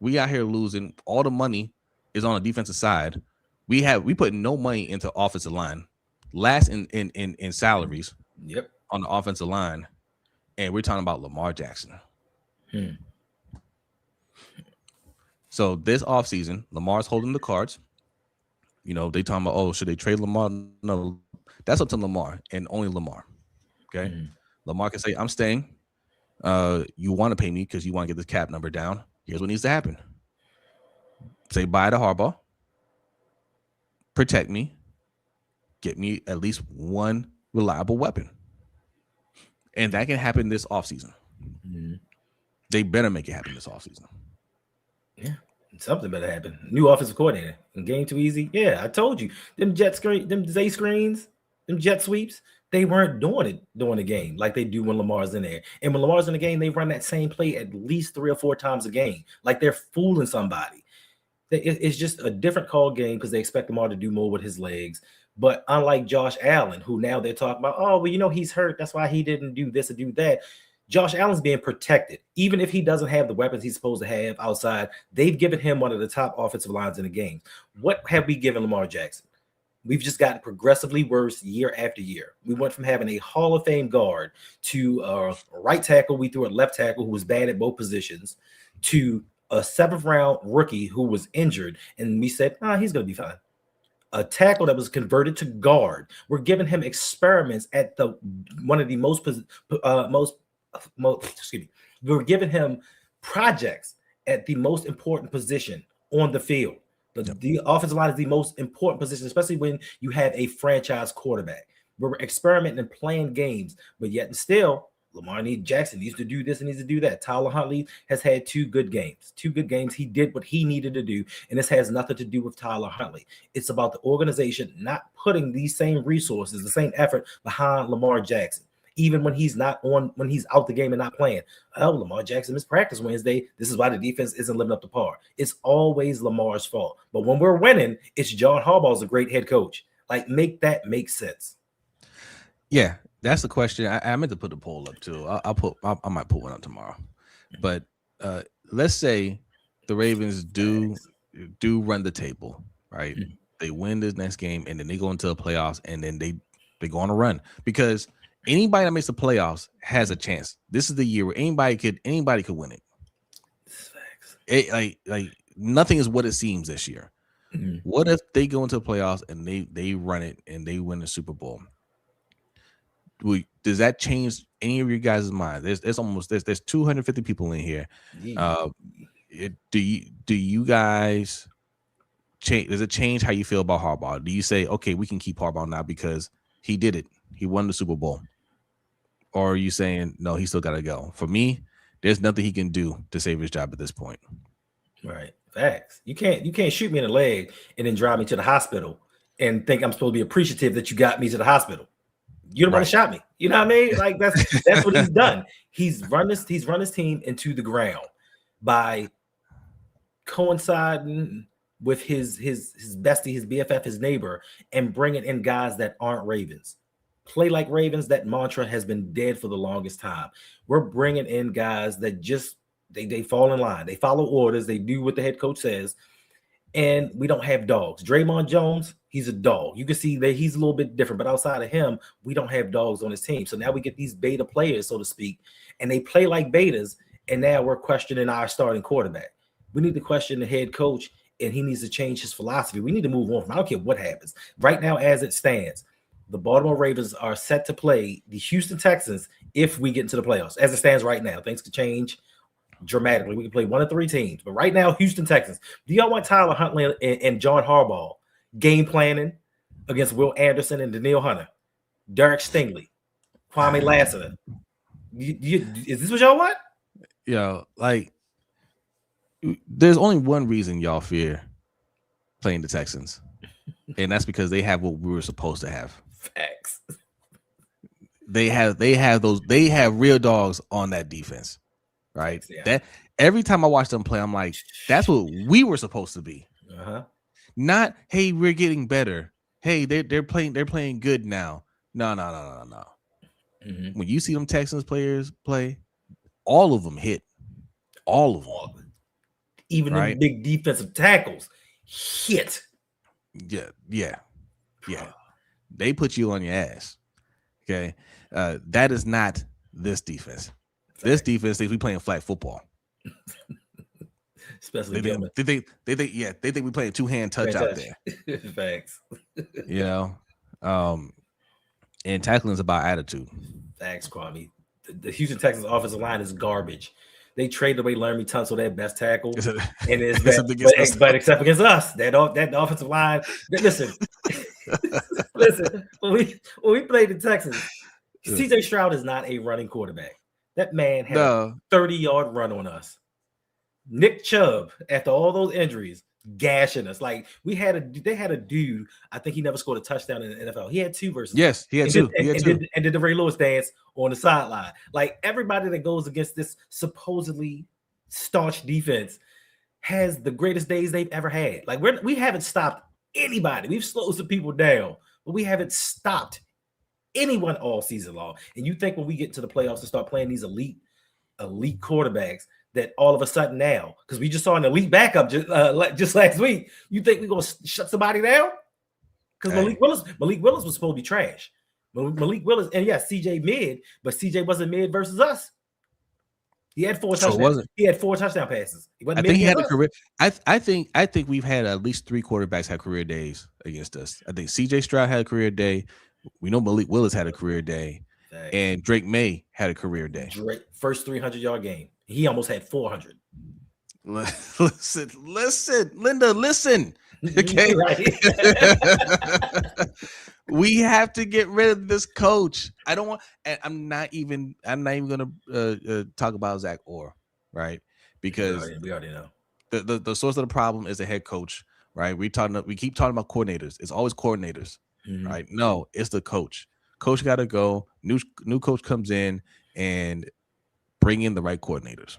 Speaker 1: We out here losing. All the money is on the defensive side. We put no money into offensive line. Last in salaries.
Speaker 2: Yep.
Speaker 1: On the offensive line. And we're talking about Lamar Jackson. So this offseason, Lamar's holding the cards. You know, they talking about, should they trade Lamar? No, that's up to Lamar and only Lamar. Okay. Lamar can say, I'm staying. You want to pay me because you want to get this cap number down. Here's what needs to happen. Say bye to Harbaugh. Protect me. Get me at least one reliable weapon. And that can happen this offseason. They better make it happen this offseason.
Speaker 2: Yeah. Something better happen. New offensive coordinator. And game too easy. Yeah, I told you. Them jet screen, them Z screens, them jet sweeps, they weren't doing it during the game like they do when Lamar's in there. And when Lamar's in the game, they run that same play at least 3 or 4 times a game. Like they're fooling somebody. It's just a different call game because they expect Lamar to do more with his legs. But unlike Josh Allen, who now they're talking about, he's hurt. That's why he didn't do this or do that. Josh Allen's being protected. Even if he doesn't have the weapons he's supposed to have outside, they've given him one of the top offensive lines in the game. What have we given Lamar Jackson? We've just gotten progressively worse year after year. We went from having a Hall of Fame guard to a right tackle. We threw a left tackle who was bad at both positions to a 7th round rookie who was injured. And we said, he's going to be fine. A tackle that was converted to guard. We're giving him experiments at one of the most we're giving him projects at the most important position on the field. The offensive line is the most important position, especially when you have a franchise quarterback. We're experimenting and playing games, but yet and still, Lamar Jackson needs to do this and needs to do that. Tyler Huntley has had 2 good games. 2 good games. He did what he needed to do, and this has nothing to do with Tyler Huntley. It's about the organization not putting these same resources, the same effort behind Lamar Jackson. Even when he's not on, when he's out the game and not playing. Lamar Jackson missed practice Wednesday. This is why the defense isn't living up to par. It's always Lamar's fault. But when we're winning, it's John Harbaugh's a great head coach. Like, make that make sense.
Speaker 1: Yeah, that's the question. I meant to put the poll up too. I might put one up tomorrow. But let's say the Ravens do run the table, right? They win this next game, and then they go into the playoffs, and then they go on a run because anybody that makes the playoffs has a chance. This is the year where anybody could win it. Like nothing is what it seems this year. What if they go into the playoffs and they run it and they win the Super Bowl? Does that change any of your guys' mind? There's 250 people in here. Do you guys change? Does it change how you feel about Harbaugh? Do you say, okay, we can keep Harbaugh now because he did it? He won the Super Bowl. Or are you saying, no, he still got to go? For me, there's nothing he can do to save his job at this point.
Speaker 2: Right. Facts. You can't shoot me in the leg and then drive me to the hospital and think I'm supposed to be appreciative that you got me to the hospital. You don't want to shot me. You know what I mean? Like that's what he's done. He's run his team into the ground by coinciding with his bestie, his BFF, his neighbor, and bringing in guys that aren't Ravens. Play like Ravens. That mantra has been dead for the longest time. We're bringing in guys that just they fall in line. They follow orders. They do what the head coach says. And we don't have dogs. Draymond Jones, he's a dog. You can see that he's a little bit different, but outside of him, we don't have dogs on his team. So now we get these beta players, so to speak, and they play like betas. And now we're questioning our starting quarterback. We need to question the head coach, and he needs to change his philosophy. We need to move on from. I don't care what happens. Right now, as it stands, the Baltimore Ravens are set to play the Houston Texans if we get into the playoffs. As it stands right now, things could change dramatically. We can play 1 of 3 teams, but right now, Houston Texans. Do y'all want Tyler Huntley and John Harbaugh game planning against Will Anderson and Daniil Hunter, Derek Stingley, Kwame Lassiter? Is this what y'all want?
Speaker 1: Like, there's only one reason y'all fear playing the Texans, and that's because they have what we were supposed to have.
Speaker 2: Facts.
Speaker 1: They have real dogs on that defense. Right.
Speaker 2: Yeah.
Speaker 1: That every time I watch them play, I'm like, that's what we were supposed to be. Not, hey, we're getting better. Hey, they're playing good now. No. Mm-hmm. When you see them Texans players play, all of them hit. All of them.
Speaker 2: Even the big defensive tackles hit.
Speaker 1: Yeah. They put you on your ass. Okay. That is not this defense. This defense thinks we playing flag football.
Speaker 2: Especially
Speaker 1: they think we playing 2-hand touch out there.
Speaker 2: Facts.
Speaker 1: And tackling is about attitude.
Speaker 2: Facts, Kwame. The Houston Texans offensive line is garbage. They traded away Laramie Tunsil, their best tackle, and but except against us, that offensive line. Listen, when we played the Texans, C.J. Stroud is not a running quarterback. That man had a 30-yard run on us. Nick Chubb, after all those injuries, gashing us. Like they had a dude. I think he never scored a touchdown in the NFL. He had 2 versus.
Speaker 1: Yes, he had 2.
Speaker 2: And did the Ray Lewis dance on the sideline. Like everybody that goes against this supposedly staunch defense has the greatest days they've ever had. Like we haven't stopped anybody. We've slowed some people down, but we haven't stopped anyone all season long. And you think when we get to the playoffs and start playing these elite quarterbacks that all of a sudden now, because we just saw an elite backup just last week, you think we're going to shut somebody down? Because Malik Willis was supposed to be trash. Malik Willis, and yes, CJ mid, but CJ wasn't mid versus us. He had 4 touchdowns. He had 4 touchdown passes.
Speaker 1: I think he had a career. I think we've had at least 3 quarterbacks have career days against us. I think CJ Stroud had a career day. We know Malik Willis had a career day, and Drake May had a career day.
Speaker 2: Drake, first 300-yard game. He almost had 400.
Speaker 1: Listen, Linda, listen. Okay, we have to get rid of this coach. I don't want. I'm not even gonna talk about Zach Orr, right? Because
Speaker 2: we already know
Speaker 1: the source of the problem is the head coach, right? We keep talking about coordinators. It's always coordinators. Mm-hmm. Right? No, it's the coach. Coach got to go. New coach comes in and bring in the right coordinators.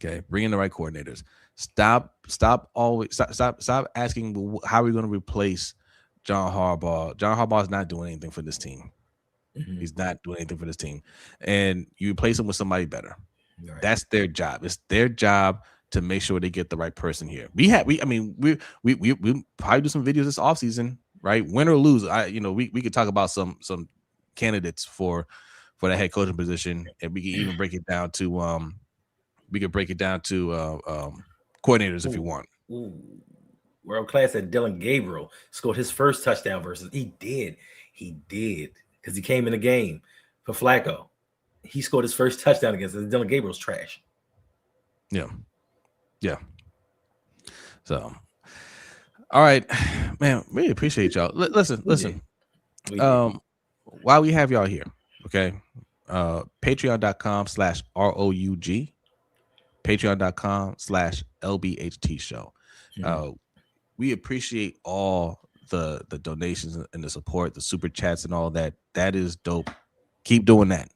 Speaker 1: Okay, bring in the right coordinators. Stop asking how are we going to replace John Harbaugh. John Harbaugh is not doing anything for this team. Mm-hmm. He's not doing anything for this team, and you replace him with somebody better. Right. That's their job. It's their job to make sure they get the right person here. We probably do some videos this offseason. Right, win or lose, we could talk about some candidates for the head coaching position, and we can even break it down to coordinators if you want.
Speaker 2: World class at Dylan Gabriel scored his first touchdown versus. He did because he came in the game for Flacco. He scored his first touchdown against us. Dylan Gabriel's trash.
Speaker 1: Yeah. So. All right, man, really appreciate y'all. Listen. While we have y'all here, okay, patreon.com/ROUG, patreon.com/LBHTShow. We appreciate all the donations and the support, the super chats and all that. That is dope. Keep doing that.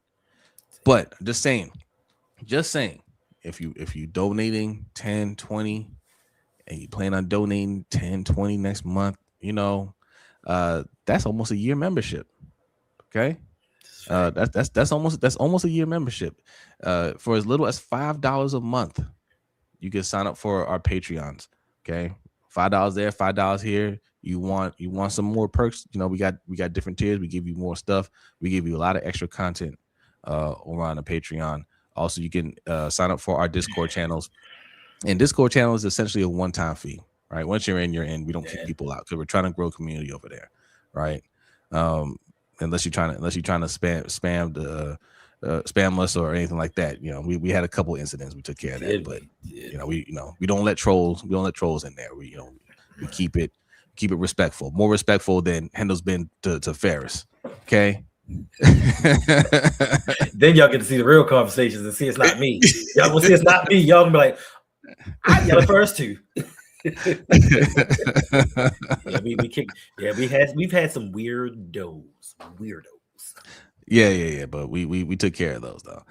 Speaker 1: But just saying, if you donating 10, 20, and you plan on donating 10, 20 next month, that's almost a year membership. Okay. That's almost a year membership. For as little as $5 a month, you can sign up for our Patreons. Okay, $5 there, $5 here. You want some more perks? We got different tiers. We give you more stuff. We give you a lot of extra content over on the Patreon. Also, you can sign up for our Discord channels. And Discord channel is essentially a one-time fee, right? Once you're in, you're in. We don't kick people out because we're trying to grow community over there, right? Unless you're trying to spam the spam us or anything like that. We had a couple incidents. We took care of that, but we don't let trolls in there. We keep it respectful, more respectful than Hendo's been to Ferris. Okay.
Speaker 2: Then y'all get to see the real conversations and see it's not me. Y'all will see it's not me. Y'all gonna be like, I got the first two. We've had some weirdos.
Speaker 1: Yeah. But we took care of those though.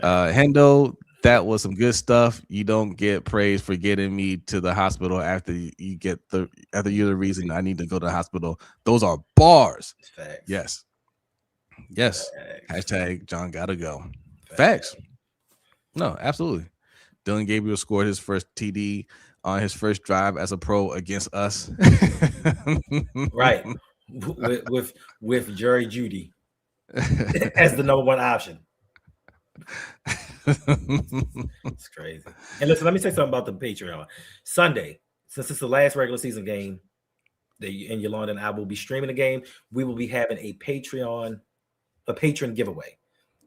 Speaker 1: Hendo, that was some good stuff. You don't get praise for getting me to the hospital after you're the reason I need to go to the hospital. Those are bars.
Speaker 2: Facts.
Speaker 1: Yes. Hashtag John gotta go. Facts. No, absolutely. Dylan Gabriel scored his first TD on his first drive as a pro against us.
Speaker 2: Right. With Jerry Jeudy as the number one option. It's crazy. And listen, let me say something about the Patreon. Sunday, since it's the last regular season game, and Yolanda and I will be streaming the game, we will be having a patron giveaway.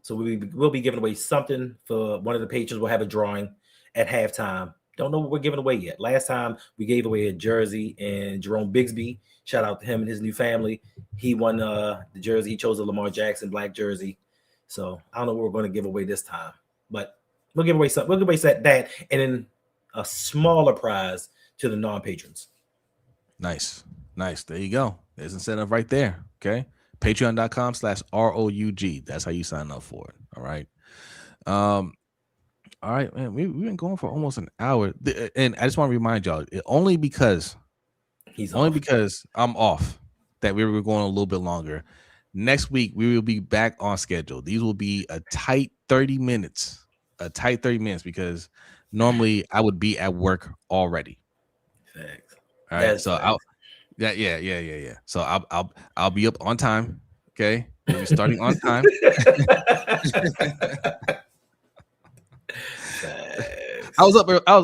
Speaker 2: So we'll be giving away something for one of the patrons. We'll have a drawing at halftime. Don't know what we're giving away yet. Last time we gave away a jersey, and Jerome Bigsby, shout out to him and his new family. He won the jersey. He chose a Lamar Jackson black jersey. So I don't know what we're going to give away this time, but we'll give away something. We'll give away that, and then a smaller prize to the non-patrons.
Speaker 1: Nice. There you go. There's incentive right there. Okay. Patreon.com/ROUG. That's how you sign up for it. All right. All right, man. We've been going for almost an hour, and I just want to remind y'all, only because I'm off, that we were going a little bit longer. Next week we will be back on schedule. These will be a tight 30 minutes. Because normally I would be at work already.
Speaker 2: Thanks.
Speaker 1: All right, so yeah. So I'll be up on time. Okay, we'll be starting on time. I was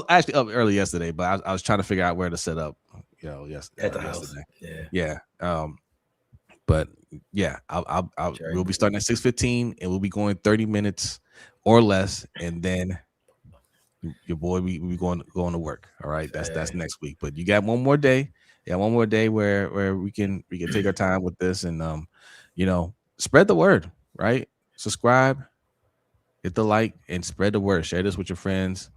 Speaker 1: actually up early yesterday, but I was trying to figure out where to set up.
Speaker 2: At the house.
Speaker 1: Yeah. But yeah, we'll be starting at 6:15, and we'll be going 30 minutes or less, and then your boy we going to work. All right, that's next week. But you got one more day. Yeah, one more day where we can take our time with this, and spread the word. Right, subscribe, hit the like, and spread the word. Share this with your friends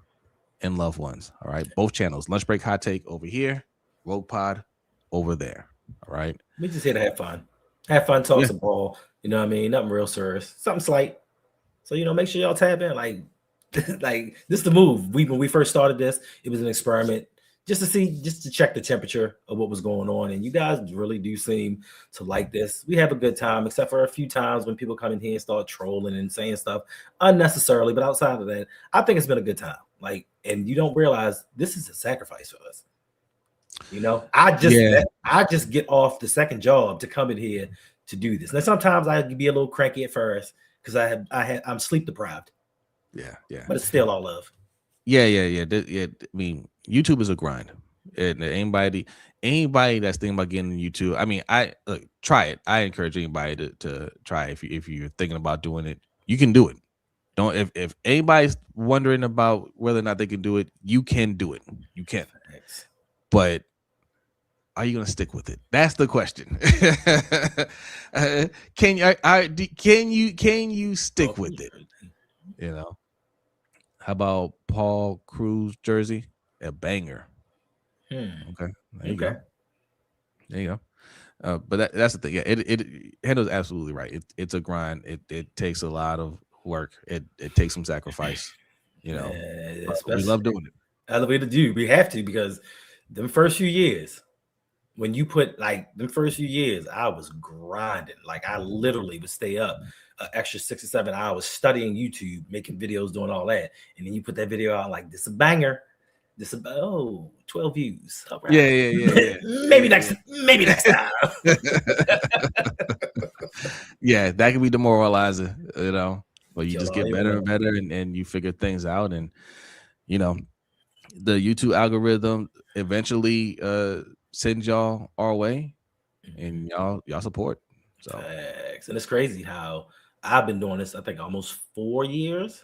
Speaker 1: and loved ones. All right, both channels. Lunch Break Hot Take over here, Rogue Pod over there. All right,
Speaker 2: we just here to have fun. Talk some ball. You know what I mean? Nothing real serious. Something slight. So make sure y'all tap in. Like this is the move. When we first started this, it was an experiment just to check the temperature of what was going on. And you guys really do seem to like this. We have a good time, except for a few times when people come in here and start trolling and saying stuff unnecessarily. But outside of that, I think it's been a good time. And you don't realize this is a sacrifice for us. I just get off the second job to come in here to do this. Now sometimes I can be a little cranky at first because I'm sleep deprived.
Speaker 1: Yeah.
Speaker 2: But it's still all love.
Speaker 1: Yeah. I mean, YouTube is a grind. And anybody that's thinking about getting YouTube, I mean, try it. I encourage anybody to try it. If you're thinking about doing it, you can do it. If anybody's wondering about whether or not they can do it, you can do it. You can.
Speaker 2: Thanks.
Speaker 1: But are you gonna stick with it? That's the question. Can you stick with it? How about Paul Cruz jersey? A banger. Okay. There you go. But that's the thing. Yeah, Hendo's absolutely right. It's a grind. It takes a lot of work. It takes some sacrifice. We love doing it.
Speaker 2: Elevated you. We have to, because the first few years, when you put like the first few years, I was grinding. Like I literally would stay up an extra 6 or 7 hours studying YouTube, making videos, doing all that. And then you put that video out like this a banger. This about 12 views. All right.
Speaker 1: Yeah.
Speaker 2: maybe next time.
Speaker 1: Yeah, that can be demoralizing, you know. But you
Speaker 2: Kill
Speaker 1: just
Speaker 2: all
Speaker 1: get
Speaker 2: your
Speaker 1: better
Speaker 2: work.
Speaker 1: and better, and you figure things out, and you know, the YouTube algorithm eventually sends y'all our way, and y'all support. So
Speaker 2: Facts. And it's crazy how I've been doing this, I think almost 4 years,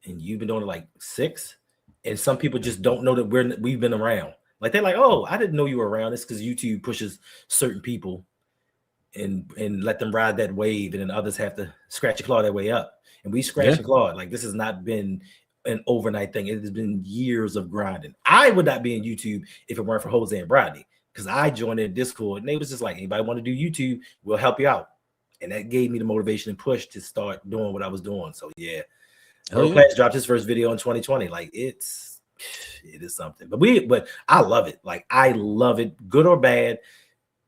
Speaker 2: and you've been doing it like 6. And some people just don't know that we've been around. Like they're like, oh, I didn't know you were around. It's because YouTube pushes certain people and let them ride that wave, and then others have to scratch and claw their way up. And we scratch and claw. Like this has not been an overnight thing. It has been years of grinding. I would not be in YouTube if it weren't for Jose and Bradley, because I joined their Discord and they was just like, anybody want to do YouTube, we'll help you out. And that gave me the motivation and push to start doing what I was doing. So yeah. World Class dropped his first video in 2020. Like it is something. But I love it. Like I love it, good or bad.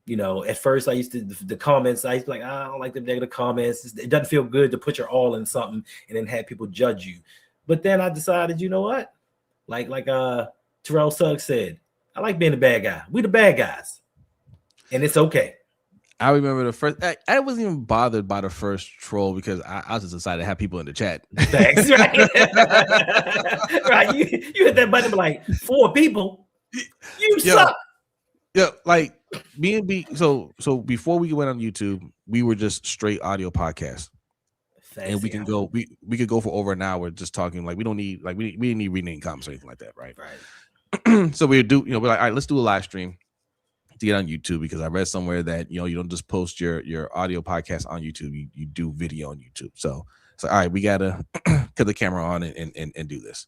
Speaker 2: You know, at first I used to the comments. I used to be like, I don't like the negative comments. It doesn't feel good to put your all in something and then have people judge you. But then I decided, you know what? Like Terrell Suggs said, I like being the bad guy. We the bad guys, and it's okay.
Speaker 1: I remember the first. I wasn't even bothered by the first troll because I was just excited to have people in the chat.
Speaker 2: Thanks, right? Right. You hit that button like 4 people. You suck.
Speaker 1: Yeah, like B&B. So before we went on YouTube, we were just straight audio podcasts. And we can go. We could go for over an hour just talking. Like we don't need we didn't need rename comments or anything like that, right?
Speaker 2: Right.
Speaker 1: So we do. We're like, all right, let's do a live stream to get on YouTube, because I read somewhere that you don't just post your audio podcast on YouTube. You do video on YouTube. So all right, we gotta cut the camera on and do this.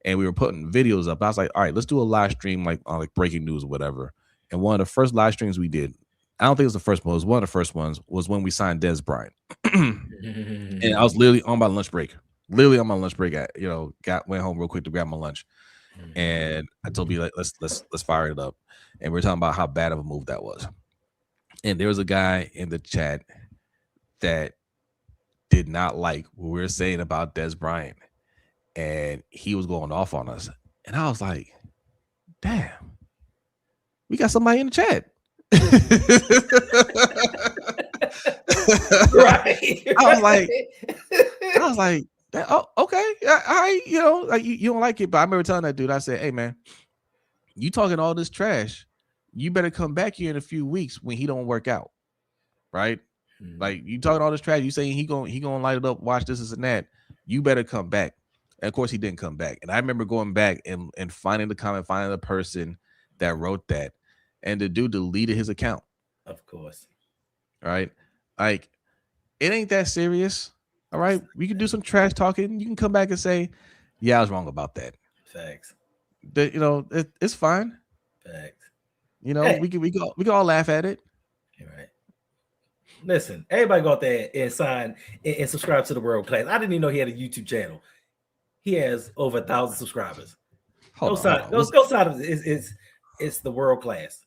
Speaker 1: And we were putting videos up. I was like, all right, let's do a live stream like on like breaking news or whatever. And one of the first live streams we did, I don't think it was the first one, it was one of the first ones, was when we signed Des Bryant. And I was literally on my lunch break. Went home real quick to grab my lunch. And I told me, like, let's fire it up. And we're talking about how bad of a move that was. And there was a guy in the chat that did not like what we were saying about Des Bryant. And he was going off on us. And I was like, damn, we got somebody in the chat.
Speaker 2: Right.
Speaker 1: I was like, oh, okay. I like you don't like it. But I remember telling that dude, I said, hey man, you talking all this trash, you better come back here in a few weeks when he don't work out. Right? Like you talking all this trash, you saying he gonna light it up, watch this and that. You better come back. And of course he didn't come back. And I remember going back and finding the comment, finding the person that wrote that. And the dude deleted his account.
Speaker 2: Of course.
Speaker 1: Right? Like, it ain't that serious. All right. We can do some trash talking. You can come back and say, yeah, I was wrong about that.
Speaker 2: Facts.
Speaker 1: It's fine.
Speaker 2: Facts.
Speaker 1: Hey. we can all laugh at it.
Speaker 2: You're right. Listen, everybody go out there and sign and subscribe to the World Class. I didn't even know he had a YouTube channel. He has over 1,000 subscribers. Go sign of it. It's the World Class.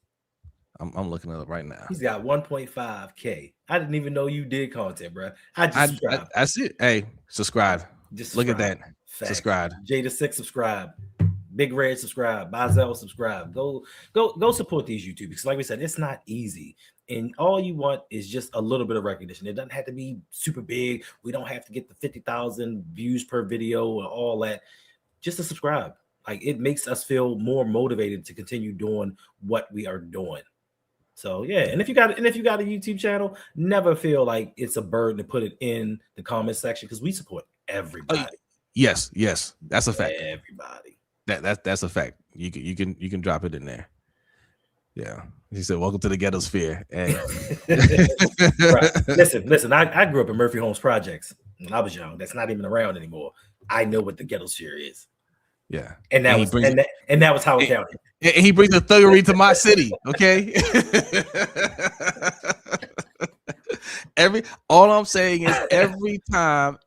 Speaker 1: I'm looking at it right now.
Speaker 2: He's got 1.5K. I didn't even know you did content, bro. I just subscribed.
Speaker 1: I see it. Hey, subscribe.
Speaker 2: Just
Speaker 1: look at that.
Speaker 2: Facts.
Speaker 1: Subscribe.
Speaker 2: Jada6 subscribe. Big Red subscribe. Bazel subscribe. Go support these YouTubers. Because like we said, it's not easy. And all you want is just a little bit of recognition. It doesn't have to be super big. We don't have to get the 50,000 views per video or all that. Just to subscribe. Like it makes us feel more motivated to continue doing what we are doing. So yeah, and if you got a YouTube channel, never feel like it's a burden to put it in the comment section, because we support everybody.
Speaker 1: Yes, that's a fact.
Speaker 2: Everybody.
Speaker 1: That's a fact. You can drop it in there. Yeah, he said, "Welcome to the ghetto sphere." Hey.
Speaker 2: Right. Listen. I grew up in Murphy Homes Projects when I was young. That's not even around anymore. I know what the ghetto sphere is.
Speaker 1: Yeah,
Speaker 2: and that was how it counted.
Speaker 1: And he brings the thuggery to my city. Okay. All I'm saying is every time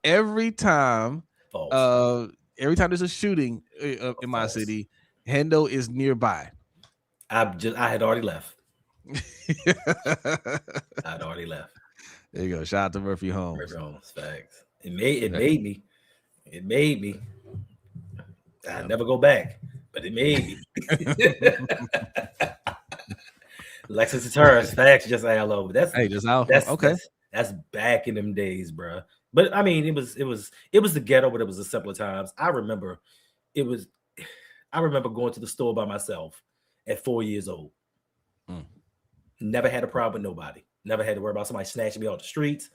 Speaker 1: there's a shooting in my city, Hendo is nearby.
Speaker 2: I had already left. I'd already left.
Speaker 1: There you go. Shout out to Murphy Holmes.
Speaker 2: Facts. It made me. It made me. I'd never go back, but it made me. Lexus Terrace, facts, just hello.
Speaker 1: Hey, just out.
Speaker 2: That's
Speaker 1: Okay.
Speaker 2: that's back in them days, bro. But I mean, it was the ghetto, but it was the simpler times. I remember going to the store by myself at 4 years old. Never had a problem with nobody. Never had to worry about somebody snatching me off the streets.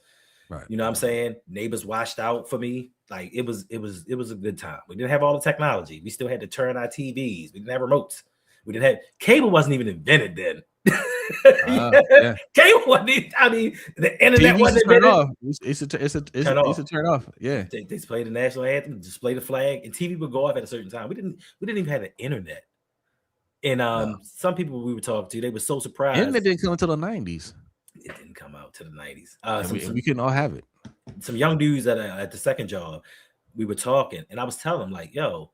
Speaker 1: Right.
Speaker 2: You know what I'm saying? Neighbors watched out for me. Like it was a good time. We didn't have all the technology. We still had to turn our TVs. We didn't have remotes. We didn't have cable. Wasn't even invented then.
Speaker 1: Yeah.
Speaker 2: Cable wasn't even, I mean, the internet wasn't
Speaker 1: invented.
Speaker 2: Off.
Speaker 1: It's to turn off. Yeah.
Speaker 2: They play the national anthem, display the flag, and TV would go off at a certain time. We didn't even have the internet. And some people we were talking to, they were so surprised.
Speaker 1: Internet didn't come until the 90s.
Speaker 2: It didn't come out to the 90s.
Speaker 1: We couldn't all have it.
Speaker 2: Some young dudes at the second job, we were talking, and I was telling them, like, yo,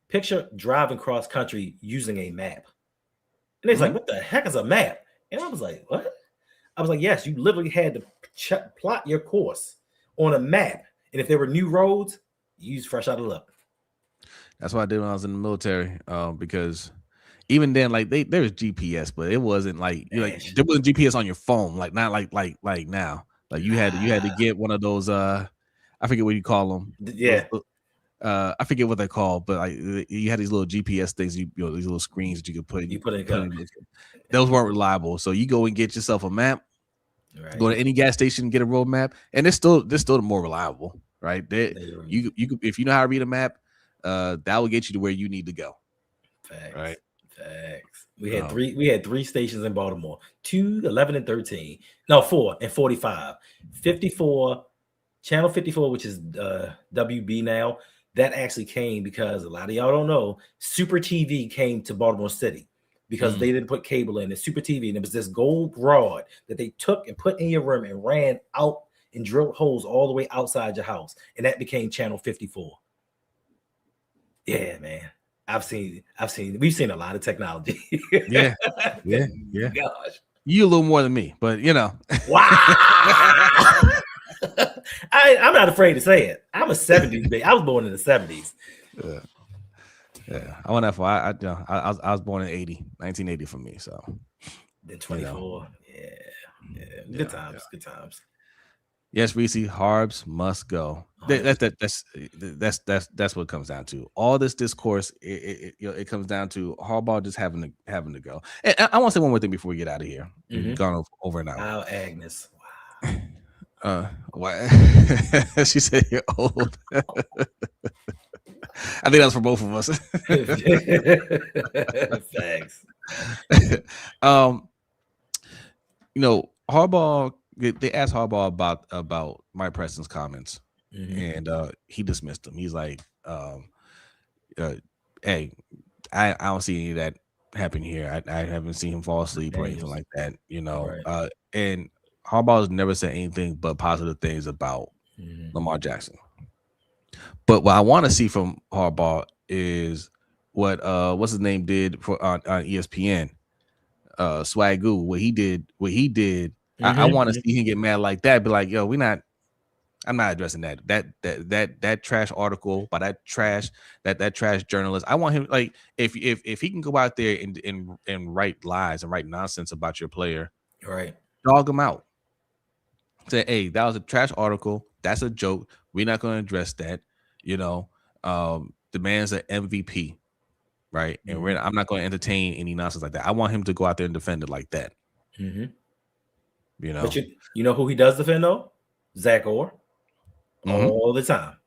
Speaker 2: picture driving cross country using a map. And they're like, what the heck is a map? And I was like, what? I was like, yes, you literally had to plot your course on a map. And if there were new roads, you use fresh out of luck.
Speaker 1: That's what I did when I was in the military, because even then, like there was GPS, but it wasn't like there wasn't GPS on your phone, like not like now. Like you had to get one of those I forget what you call them.
Speaker 2: Yeah.
Speaker 1: I forget what they're called, but like you had these little GPS things, these little screens that you could put in. Those weren't reliable. So you go and get yourself a map, go to any gas station and get a road map, and they're still the more reliable, right? You if you know how to read a map, that will get you to where you need to go.
Speaker 2: Facts.
Speaker 1: Right.
Speaker 2: Facts. We had three stations in Baltimore: 2, 11, and 13. No, 4 and 45. 54, channel 54, which is WB now. That actually came because a lot of y'all don't know. Super TV came to Baltimore City because they didn't put cable in. It's Super TV, and it was this gold rod that they took and put in your room and ran out and drilled holes all the way outside your house, and that became channel 54. Yeah, man. We've seen a lot of technology.
Speaker 1: Yeah.
Speaker 2: Gosh.
Speaker 1: You a little more than me, but you know.
Speaker 2: Wow. I'm not afraid to say it. I'm a 70s baby. I was born in the 70s.
Speaker 1: Yeah. I went that far. I was born in 1980 for me. So
Speaker 2: then 24. Yeah. Good times.
Speaker 1: Yes, Reese, Harbs must go. That's what it comes down to. All this discourse, it comes down to Harbaugh just having to go. And I want to say one more thing before we get out of here. We've gone over an hour.
Speaker 2: Wow, Agnes.
Speaker 1: Wow. Why? She said you're old. I think that's for both of us.
Speaker 2: Thanks.
Speaker 1: Harbaugh. They asked Harbaugh about Mike Preston's comments, and he dismissed them. He's like, "Hey, I don't see any of that happen here. I haven't seen him fall asleep or anything like that. Right. And Harbaugh's never said anything but positive things about Lamar Jackson. But what I want to see from Harbaugh is what's his name did for on ESPN, Swagoo. What he did. I want to see him get mad like that. Be like, yo, I'm not addressing that. That trash article by that trash journalist. I want him, like, if he can go out there and write lies and write nonsense about your player,
Speaker 2: right?
Speaker 1: Dog him out. Say, hey, that was a trash article. That's a joke. We're not going to address that. The man's an MVP, right? And I'm not going to entertain any nonsense like that. I want him to go out there and defend it like that.
Speaker 2: But you know who he does defend though? Zach Orr. All the time.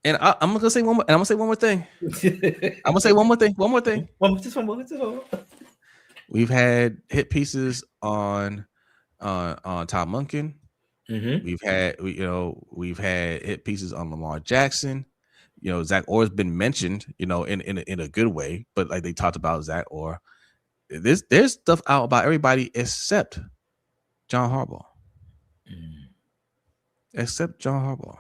Speaker 1: And I'm gonna say one more. And I'm gonna say one more thing. I'm gonna say one more thing.
Speaker 2: Just one more.
Speaker 1: We've had hit pieces on Tom Munkin. We've had hit pieces on Lamar Jackson. Zach Orr's been mentioned. In a good way, but like they talked about Zach Orr. There's stuff out about everybody except John Harbaugh. Except John Harbaugh.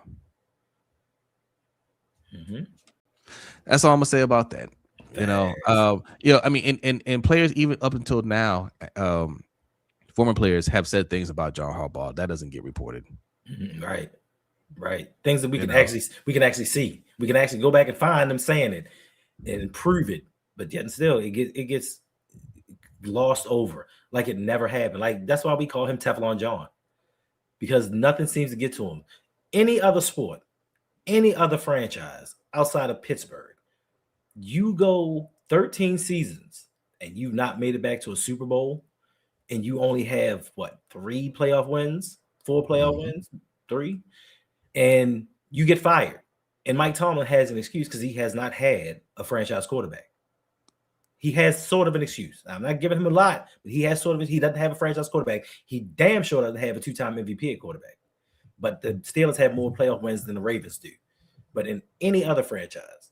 Speaker 1: That's all I'm gonna say about that. I mean, and players even up until now, former players have said things about John Harbaugh that doesn't get reported.
Speaker 2: Right. Things that we can actually see. We can actually go back and find them saying it and prove it. But yet and still, it gets glossed over like it never happened. Like that's why we call him Teflon John, because nothing seems to get to him. Any other sport, any other franchise outside of Pittsburgh, you go 13 seasons and you've not made it back to a Super Bowl, and you only have what, 3 playoff wins, 4 playoff wins, 3, and you get fired. And Mike Tomlin has an excuse because he has not had a franchise quarterback. He has sort of an excuse. I'm not giving him a lot, but he has sort of. He doesn't have a franchise quarterback. He damn sure doesn't have a 2-time MVP at quarterback. But the Steelers have more playoff wins than the Ravens do. But in any other franchise,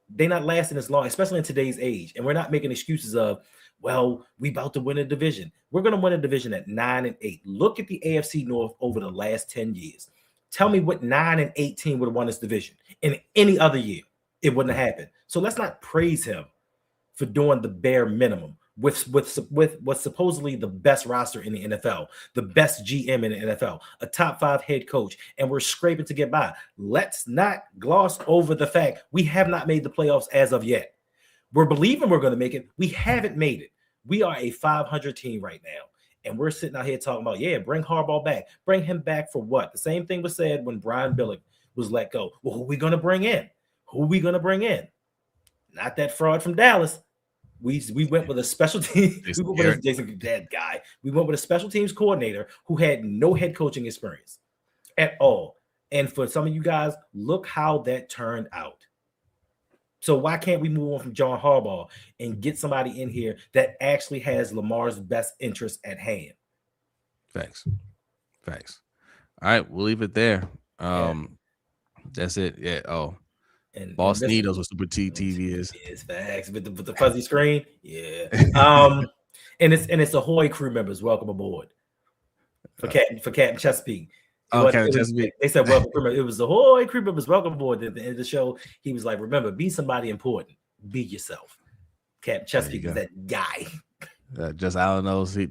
Speaker 2: they're not lasting as long, especially in today's age. And we're not making excuses of, well, we about to win a division. We're going to win a division at 9-8. Look at the AFC North over the last 10 years. Tell me what 9-8 team would have won this division. In any other year, it wouldn't have happened. So let's not praise him for doing the bare minimum with what's supposedly the best roster in the NFL, the best GM in the NFL, a top 5 head coach, and we're scraping to get by. Let's not gloss over the fact we have not made the playoffs as of yet. We're believing we're going to make it. We haven't made it. We are a 500 team right now. And we're sitting out here talking about, bring Harbaugh back. Bring him back for what? The same thing was said when Brian Billick was let go. Well, who are we going to bring in? Who are we going to bring in? Not that fraud from Dallas. We went with a special team. We went with Jason, that guy. We went with a special teams coordinator who had no head coaching experience at all. And for some of you guys, look how that turned out. So why can't we move on from John Harbaugh and get somebody in here that actually has Lamar's best interest at hand?
Speaker 1: Facts. All right, we'll leave it there. That's it. Yeah. Oh. And Boss Needles what Super TV is.
Speaker 2: It's facts with the fuzzy screen. Yeah. And it's Ahoy crew members. Welcome aboard. For Captain Chesapeake.
Speaker 1: Captain Chesapeake.
Speaker 2: They said welcome crew members. It was Ahoy crew members. Welcome aboard. At the end of the show, he was like, remember, be somebody important. Be yourself. Captain Chesapeake is that guy.
Speaker 1: Just Allen knows. He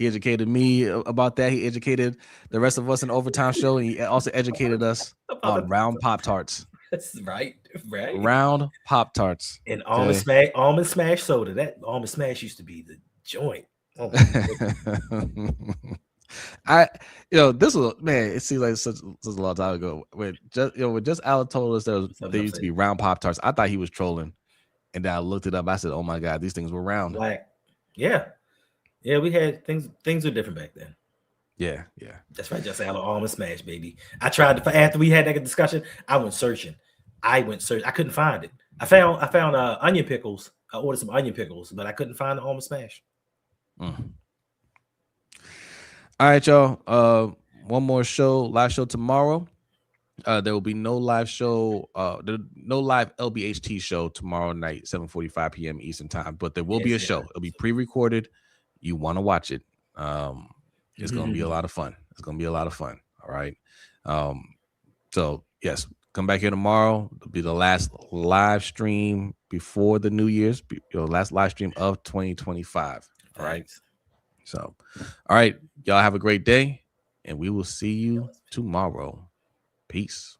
Speaker 1: educated me about that. He educated the rest of us in Overtime Show, and he also educated us on round Pop-Tarts.
Speaker 2: That's right.
Speaker 1: Round Pop-Tarts.
Speaker 2: And almond smash soda. That almond smash used to be the joint. Oh,
Speaker 1: this was, man, it seems like such a long time ago. When just Allen told us there used to be round Pop-Tarts, I thought he was trolling. And then I looked it up. I said, "Oh my God, these things were round."
Speaker 2: Black. Yeah. We had things. Things were different back then.
Speaker 1: Yeah.
Speaker 2: That's right. Just almond smash, baby. I tried to, after we had that discussion, I went searching. I couldn't find it. I found onion pickles. I ordered some onion pickles, but I couldn't find the almond smash.
Speaker 1: All right, y'all. One more live show tomorrow. There will be no live show, no live LBHT show tomorrow night, 7:45 p.m. Eastern time. But there will be a show. It'll be pre-recorded. You want to watch it. It's going to be a lot of fun. All right. So yes, come back here tomorrow. It'll be the last live stream before the New Year's. Last live stream of 2025. All right. So, all right, y'all have a great day, and we will see you tomorrow. Peace.